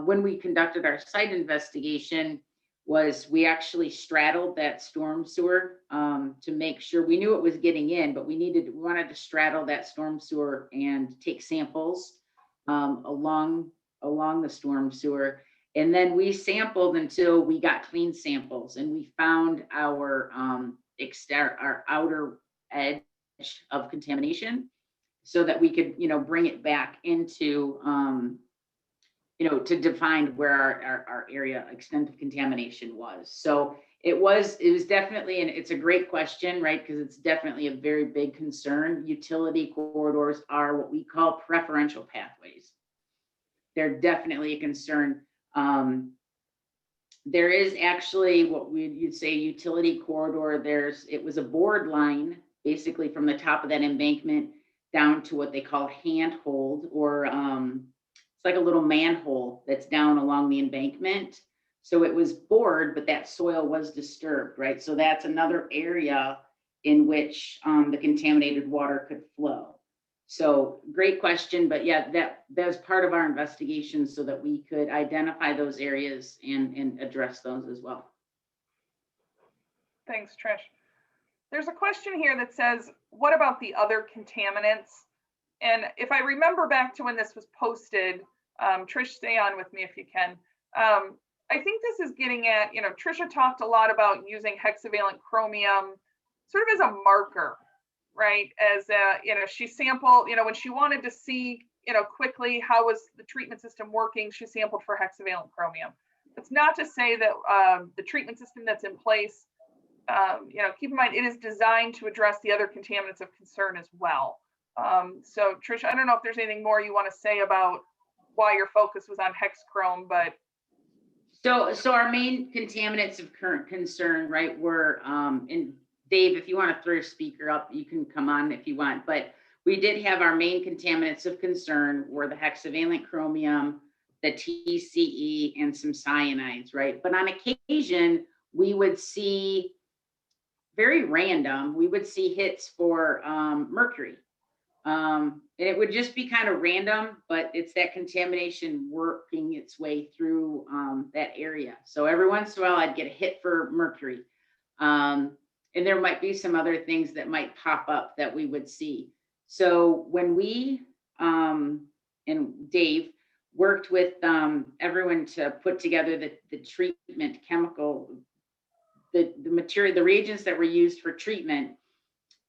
when we conducted our site investigation, was we actually straddled that storm sewer to make sure we knew it was getting in, but we wanted to straddle that storm sewer and take samples along the storm sewer. And then we sampled until we got clean samples, and we found our outer edge of contamination so that we could, bring it back into to define where our area extent of contamination was. So it was definitely, and it's a great question, right? Because it's definitely a very big concern. Utility corridors are what we call preferential pathways. They're definitely a concern. There is actually what you'd say utility corridor. It was a board line, basically from the top of that embankment down to what they call handhold, or it's like a little manhole that's down along the embankment. So it was bored, but that soil was disturbed, right? So that's another area in which the contaminated water could flow. So great question, but yeah, that was part of our investigation so that we could identify those areas and address those as well. Thanks, Trish. There's a question here that says, what about the other contaminants? And if I remember back to when this was posted, Trish, stay on with me if you can. I think this is getting at, Trisha talked a lot about using hexavalent chromium sort of as a marker, right? As she sampled, when she wanted to see, quickly how was the treatment system working, she sampled for hexavalent chromium. It's not to say that the treatment system that's in place, keep in mind, it is designed to address the other contaminants of concern as well. So Trisha, I don't know if there's anything more you want to say about why your focus was on hex chrome, but. So our main contaminants of current concern, right, were, and Dave, if you want to throw your speaker up, you can come on if you want, but we did have our main contaminants of concern were the hexavalent chromium, the TCE, and some cyanides, right? But on occasion, we would see, very random, we would see hits for mercury. And it would just be kind of random, but it's that contamination working its way through that area. So every once in a while, I'd get a hit for mercury. and there might be some other things that might pop up that we would see. So when we and Dave worked with everyone to put together the treatment chemical, the material, the reagents that were used for treatment,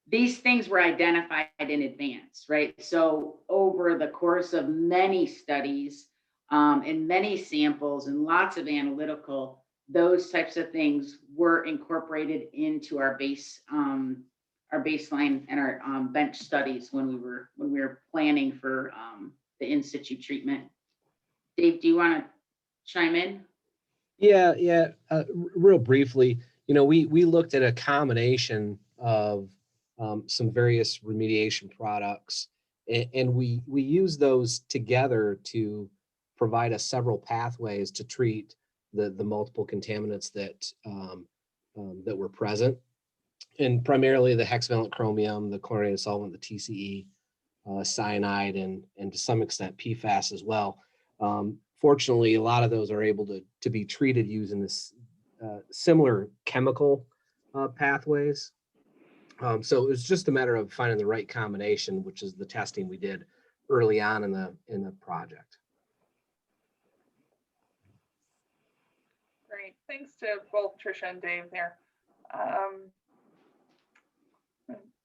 these things were identified in advance, right? So over the course of many studies and many samples and lots of analytical, those types of things were incorporated into our baseline and our bench studies when we were planning for the in-situ treatment. Dave, do you want to chime in? Yeah. Real briefly, we looked at a combination of some various remediation products, and we use those together to provide us several pathways to treat the multiple contaminants that were present, and primarily the hexavalent chromium, the chlorinated solvent, the TCE, cyanide, and to some extent PFAS as well. Fortunately, a lot of those are able to be treated using this similar chemical pathways. So it was just a matter of finding the right combination, which is the testing we did early on in the project. Great, thanks to both Trisha and Dave there.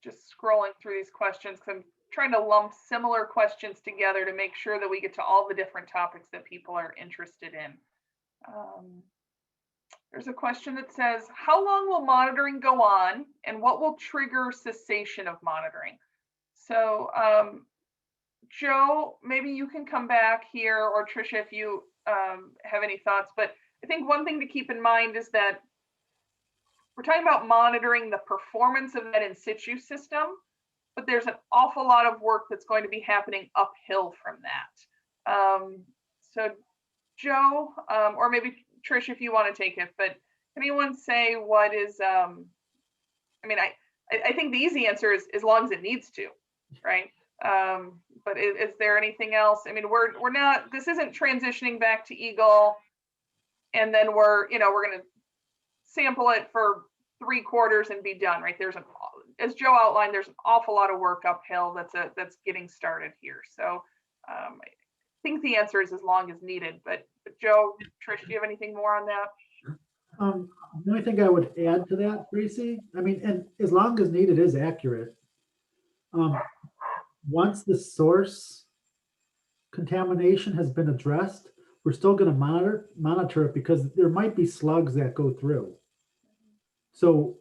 Just scrolling through these questions because I'm trying to lump similar questions together to make sure that we get to all the different topics that people are interested in. There's a question that says, how long will monitoring go on and what will trigger cessation of monitoring? So Joe, maybe you can come back here, or Trisha, if you have any thoughts, but I think one thing to keep in mind is that we're talking about monitoring the performance of that in situ system, but there's an awful lot of work that's going to be happening uphill from that. So Joe, or maybe Trish, if you want to take it, but can anyone say what is, I mean, I think the easy answer is as long as it needs to, right? But is there anything else? I mean, we're not, this isn't transitioning back to EGLE and then we're going to sample it for 3 quarters and be done, right? There's as Joe outlined, there's an awful lot of work uphill that's getting started here. So I think the answer is as long as needed, but Joe, Trish, do you have anything more on that? The only thing I would add to that, Tracy, I mean, and as long as needed is accurate. Once the source contamination has been addressed, we're still going to monitor it because there might be slugs that go through. So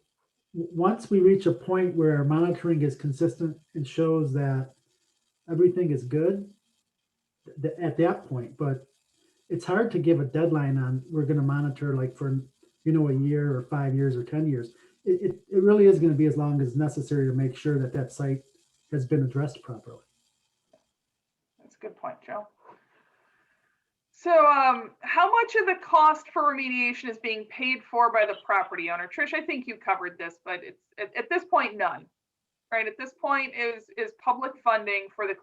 once we reach a point where monitoring is consistent and shows that everything is good at that point, but it's hard to give a deadline on we're going to monitor like for, a year or 5 years or 10 years. It really is going to be as long as necessary to make sure that that site has been addressed properly. That's a good point, Joe. So how much of the cost for remediation is being paid for by the property owner? Trish, I think you covered this, but it's at this point, none, right? At this point is public funding for the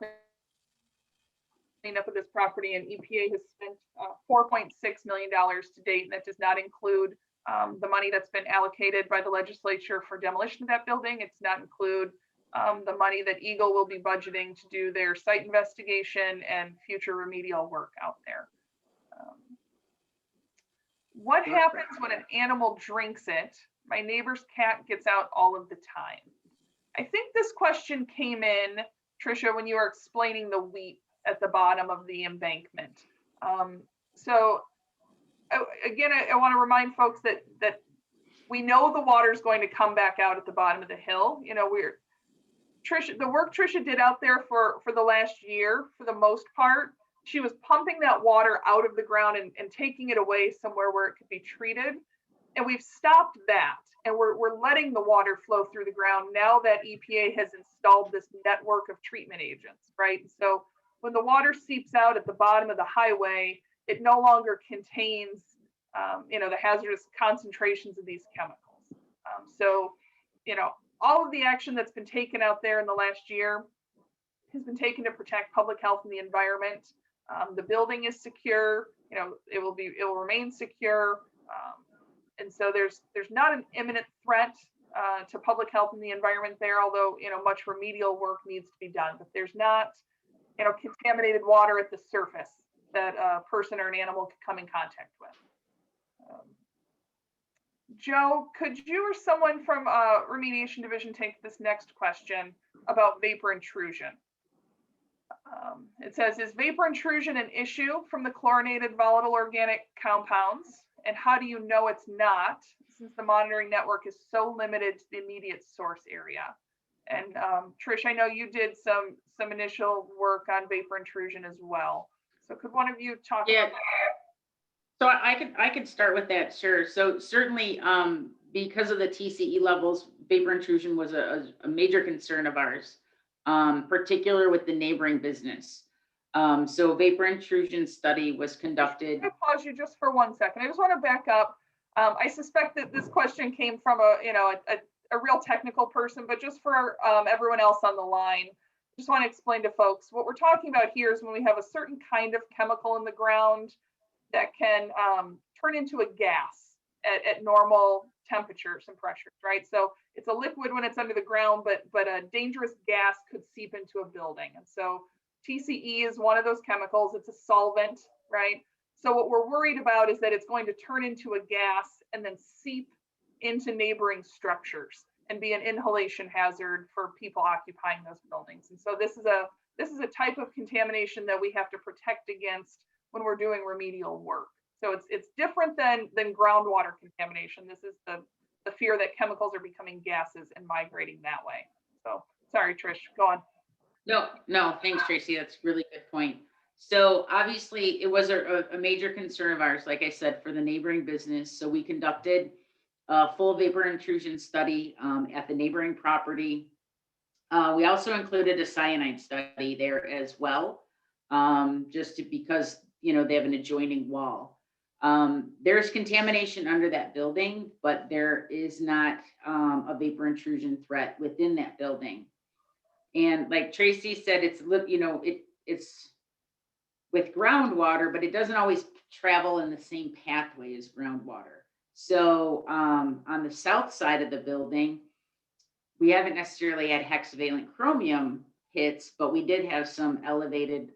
cleanup of this property, and EPA has spent $4.6 million to date, and that does not include the money that's been allocated by the legislature for demolition of that building. It's not include the money that EGLE will be budgeting to do their site investigation and future remedial work out there. What happens when an animal drinks it? My neighbor's cat gets out all of the time. I think this question came in, Trisha, when you were explaining the wheat at the bottom of the embankment. So again, I want to remind folks that we know the water is going to come back out at the bottom of the hill. The work Trisha did out there for the last year, for the most part, she was pumping that water out of the ground and taking it away somewhere where it could be treated. And we've stopped that. And we're letting the water flow through the ground now that EPA has installed this network of treatment agents, right? So when the water seeps out at the bottom of the highway, it no longer contains, the hazardous concentrations of these chemicals. All of the action that's been taken out there in the last year has been taken to protect public health and the environment. The building is secure. It will remain secure. And so there's not an imminent threat to public health and the environment there, although, much remedial work needs to be done, but there's not, contaminated water at the surface that a person or an animal could come in contact with. Joe, could you or someone from Remediation Division take this next question about vapor intrusion? It says, is vapor intrusion an issue from the chlorinated volatile organic compounds? And how do you know it's not, since the monitoring network is so limited to the immediate source area? And Trish, I know you did some initial work on vapor intrusion as well. So could one of you talk about that? So I could start with that, sure. So certainly, because of the TCE levels, vapor intrusion was a major concern of ours, particular with the neighboring business. So vapor intrusion study was conducted. I pause you just for 1 second. I just want to back up. I suspect that this question came from a real technical person, but just for everyone else on the line, I just want to explain to folks what we're talking about here is when we have a certain kind of chemical in the ground that can turn into a gas at normal temperatures and pressures, right? So it's a liquid when it's under the ground, but a dangerous gas could seep into a building. And so TCE is one of those chemicals. It's a solvent, right? So what we're worried about is that it's going to turn into a gas and then seep into neighboring structures and be an inhalation hazard for people occupying those buildings. And so this is a type of contamination that we have to protect against when we're doing remedial work. So it's different than groundwater contamination. This is the fear that chemicals are becoming gases and migrating that way. So sorry, Trish, go on. No, thanks, Tracy. That's a really good point. So obviously it was a major concern of ours, like I said, for the neighboring business. So we conducted a full vapor intrusion study at the neighboring property. We also included a cyanide study there as well, because they have an adjoining wall. There's contamination under that building, but there is not a vapor intrusion threat within that building. And like Tracy said, it's with groundwater, but it doesn't always travel in the same pathway as groundwater. So on the south side of the building, we haven't necessarily had hexavalent chromium hits, but we did have some elevated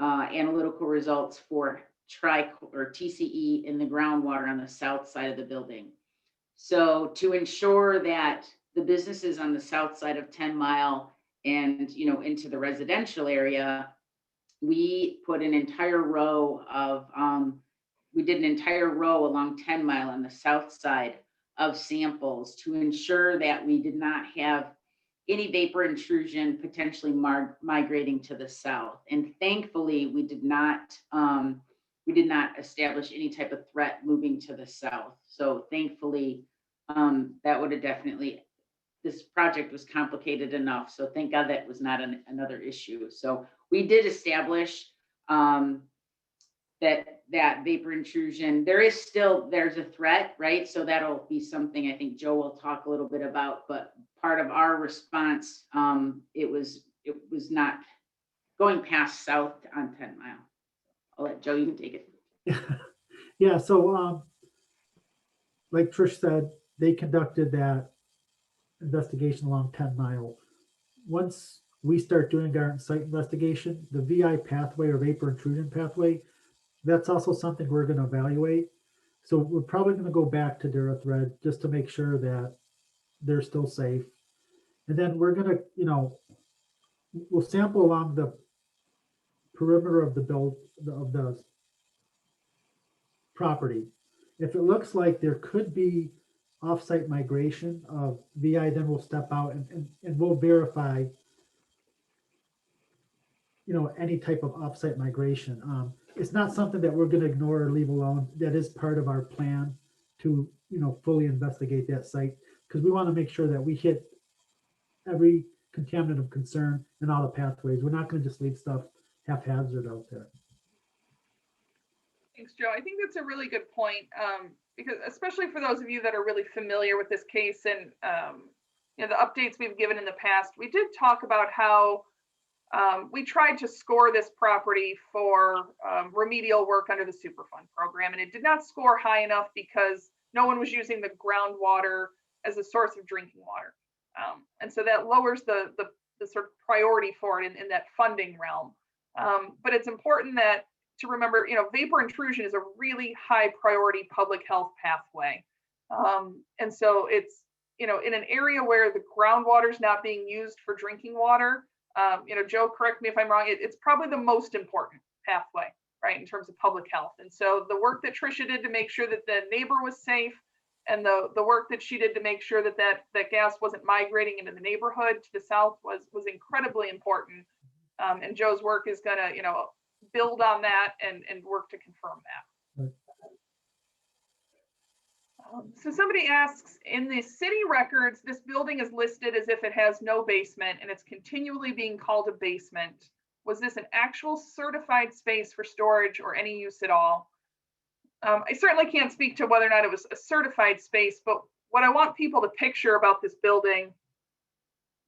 analytical results for TCE in the groundwater on the south side of the building. So to ensure that the businesses on the south side of 10 Mile and into the residential area, we put an entire row of we did an entire row along 10 Mile on the south side of samples to ensure that we did not have any vapor intrusion potentially migrating to the south. And thankfully, we did not establish any type of threat moving to the south. So thankfully, that would have definitely, this project was complicated enough. So thank God that was not another issue. So we did establish that vapor intrusion, there's a threat, right? So that'll be something I think Joe will talk a little bit about, but part of our response, it was not going past south on 10 Mile. I'll let Joe, you can take it. Yeah, so like Trish said, they conducted that investigation along 10 Mile. Once we start doing our site investigation, the VI pathway or vapor intrusion pathway, that's also something we're going to evaluate. So we're probably going to go back to Dura Thread just to make sure that they're still safe. And then we're going to, we'll sample along the perimeter of the property. If it looks like there could be offsite migration of VI, then we'll step out and we'll verify, any type of offsite migration. It's not something that we're going to ignore or leave alone. That is part of our plan to, fully investigate that site, because we want to make sure that we hit every contaminant of concern in all the pathways. We're not going to just leave stuff haphazard out there. Thanks, Joe. I think that's a really good point, because especially for those of you that are really familiar with this case and the updates we've given in the past, we did talk about how we tried to score this property for remedial work under the Superfund program, and it did not score high enough because no one was using the groundwater as a source of drinking water. And so that lowers the sort of priority for it in that funding realm. But it's important to remember, vapor intrusion is a really high priority public health pathway. And so it's, in an area where the groundwater is not being used for drinking water, Joe, correct me if I'm wrong, it's probably the most important pathway, right, in terms of public health. And so the work that Trisha did to make sure that the neighbor was safe, and the work that she did to make sure that that gas wasn't migrating into the neighborhood to the south was incredibly important. And Joe's work is going to, build on that and work to confirm that. Right. So somebody asks, in the city records, this building is listed as if it has no basement and it's continually being called a basement. Was this an actual certified space for storage or any use at all? I certainly can't speak to whether or not it was a certified space, but what I want people to picture about this building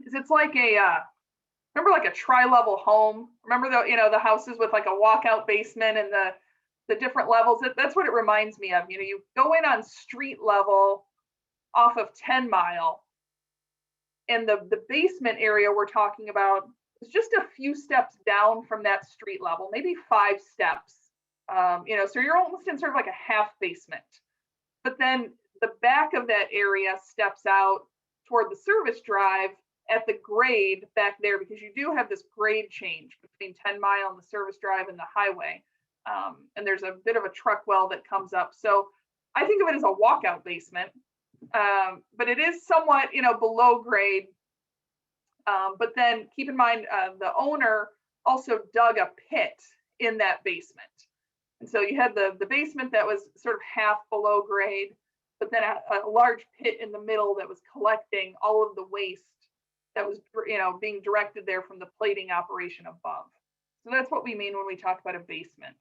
is it's like remember like a tri-level home? Remember the houses with like a walkout basement and the different levels? That's what it reminds me of. You go in on street level off of 10 Mile, and the basement area we're talking about is just a few steps down from that street level, maybe 5 steps. So you're almost in sort of like a half basement. But then the back of that area steps out toward the service drive at the grade back there, because you do have this grade change between 10 Mile and the service drive and the highway. And there's a bit of a truck well that comes up. So I think of it as a walkout basement, but it is somewhat, below grade. But then keep in mind, the owner also dug a pit in that basement. And so you had the basement that was sort of half below grade, but then a large pit in the middle that was collecting all of the waste that was, being directed there from the plating operation above. So that's what we mean when we talk about a basement.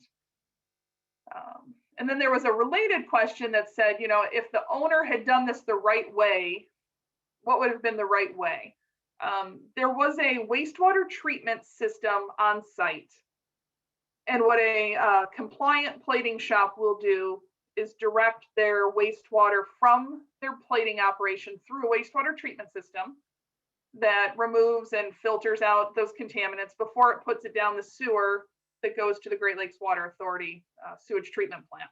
And then there was a related question that said, if the owner had done this the right way, what would have been the right way? There was a wastewater treatment system on site. And what a compliant plating shop will do is direct their wastewater from their plating operation through a wastewater treatment system that removes and filters out those contaminants before it puts it down the sewer that goes to the Great Lakes Water Authority sewage treatment plant.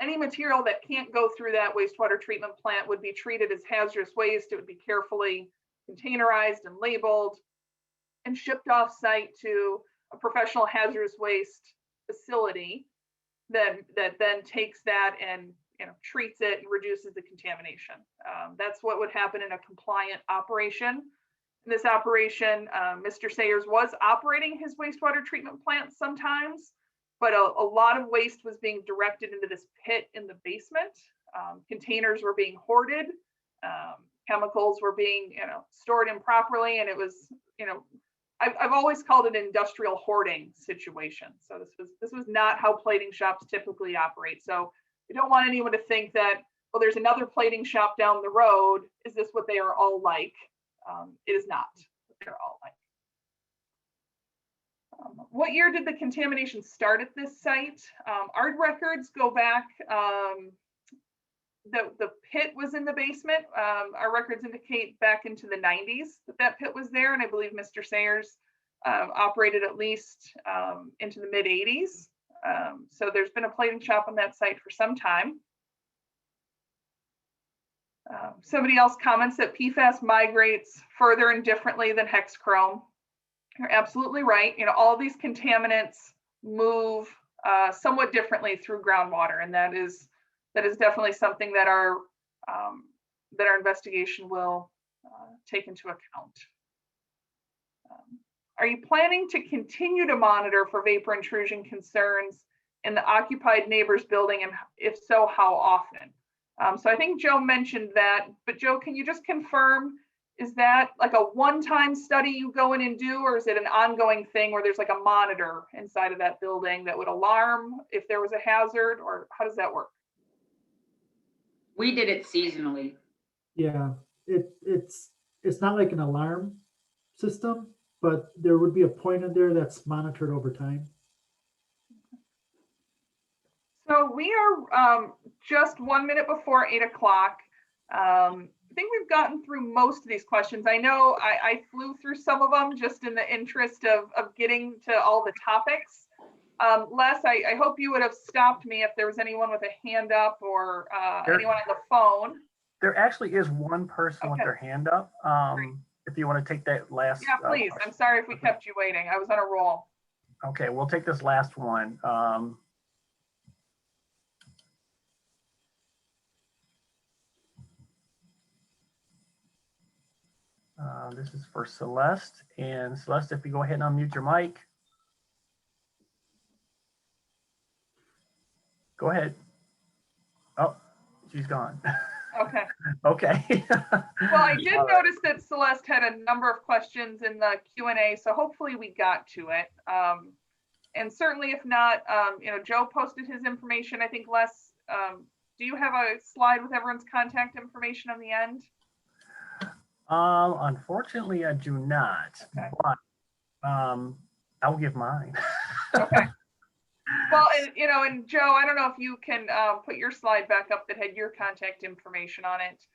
Any material that can't go through that wastewater treatment plant would be treated as hazardous waste. It would be carefully containerized and labeled and shipped off site to a professional hazardous waste facility that then takes that and treats it and reduces the contamination. That's what would happen in a compliant operation. In this operation, Mr. Sayers was operating his wastewater treatment plant sometimes, but a lot of waste was being directed into this pit in the basement. Containers were being hoarded. Chemicals were being stored improperly, and it was I've always called it an industrial hoarding situation. So this was not how plating shops typically operate. So we don't want anyone to think that, well, there's another plating shop down the road. Is this what they are all like? It is not what they're all like. What year did the contamination start at this site? Our records go back, the pit was in the basement. Our records indicate back into the 90s that pit was there. And I believe Mr. Sayers operated at least into the mid 80s. So there's been a plating shop on that site for some time. Somebody else comments that PFAS migrates further and differently than hexchrome. You're absolutely right. All these contaminants move somewhat differently through groundwater, and that is definitely something that our investigation will take into account. Are you planning to continue to monitor for vapor intrusion concerns in the occupied neighbor's building, and if so, how often? So I think Joe mentioned that, but Joe, can you just confirm, is that like a one-time study you go in and do, or is it an ongoing thing where there's like a monitor inside of that building that would alarm if there was a hazard, or how does that work? We did it seasonally. Yeah, it's not like an alarm system, but there would be a point in there that's monitored over time. So we are just 1 minute before 8 o'clock. I think we've gotten through most of these questions. I know I flew through some of them just in the interest of getting to all the topics. Les, I hope you would have stopped me if there was anyone with a hand up or anyone on the phone. There actually is one person with Okay. their hand up. If you want to take that last. Yeah, please. question. I'm sorry if we kept you waiting. I was on a roll. Okay, we'll take this last one. This is for Celeste. And Celeste, if you go ahead and unmute your mic. Go ahead. Oh, she's gone. Okay. Okay. Well, I did All right. notice that Celeste had a number of questions in the Q&A, so hopefully we got to it. And certainly if not, Joe posted his information. I think Les, do you have a slide with everyone's contact information on the end? Unfortunately, I do not, Okay. but I'll give mine. Okay. Well, and Joe, I don't know if you can put your slide back up that had your contact information on it.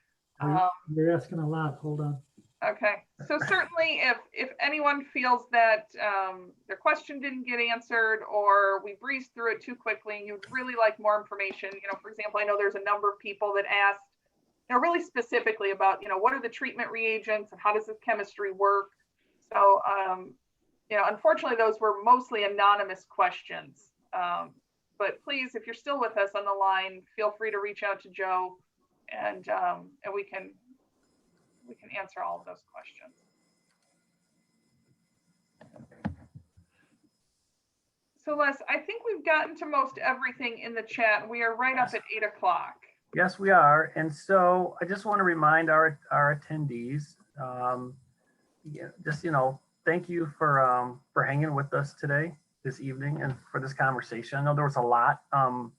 You're asking a lot. Hold on. Okay, so certainly if anyone feels that their question didn't get answered or we breezed through it too quickly and you'd really like more information, for example, I know there's a number of people that asked, really specifically about, what are the treatment reagents and how does the chemistry work? So, unfortunately, those were mostly anonymous questions. But please, if you're still with us on the line, feel free to reach out to Joe and we can answer all of those questions. So Les, I think we've gotten to most everything in the chat. We are right up at 8 o'clock. Yes, we are. And so I just want to remind our attendees, thank you for hanging with us today, this evening, and for this conversation. I know there was a lot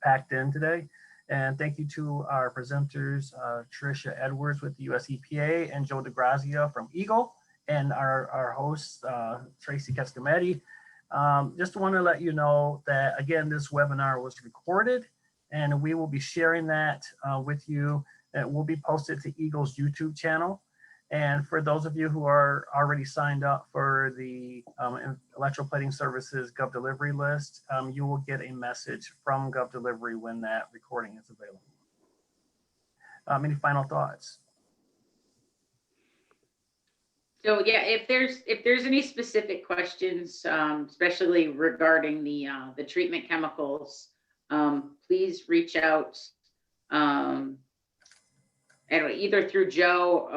packed in today. And thank you to our presenters, Trisha Edwards with the USEPA and Joe DeGrazia from EGLE, and our host, Tracy Cascametti. Just want to let you know that, again, this webinar was recorded and we will be sharing that with you. It will be posted to EGLE's YouTube channel. And for those of you who are already signed up for the Electro-Plating Services Gov Delivery list, you will get a message from Gov Delivery when that recording is available. Any final thoughts? So yeah, if there's any specific questions, especially regarding the treatment chemicals, please reach out either through Joe.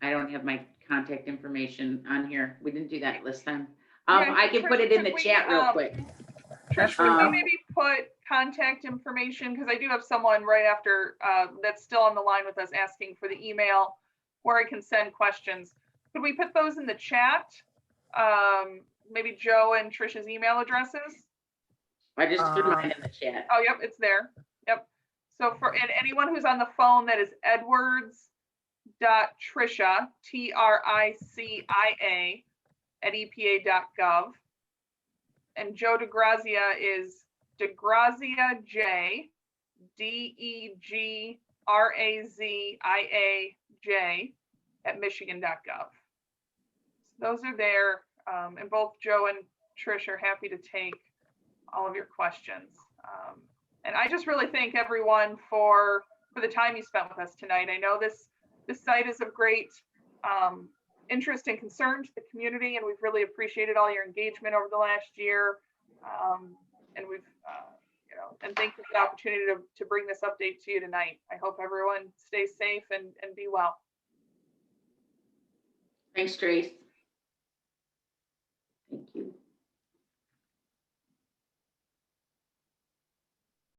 I don't have my contact information on here. We didn't do that last time. I can put it in the chat real quick. Trish, could we maybe put contact information? Because I do have someone right after that's still on the line with us asking for the email where I can send questions. Could we put those in the chat? Maybe Joe and Trisha's email addresses? I just threw mine in the chat. Oh, yep, it's there. Yep. So and anyone who's on the phone, that is Edwards.Trisha, TRICIA @EPA.gov. And Joe DeGrazia is DeGrazia J, DEGRAZIAJ @Michigan.gov. So those are there, and both Joe and Trish are happy to take all of your questions. And I just really thank everyone for the time you spent with us tonight. I know this site is of great interest and concern to the community, and we've really appreciated all your engagement over the last year. And we've, and thank you for the opportunity to bring this update to you tonight. I hope everyone stays safe and be well. Thanks, Trace. Thank you.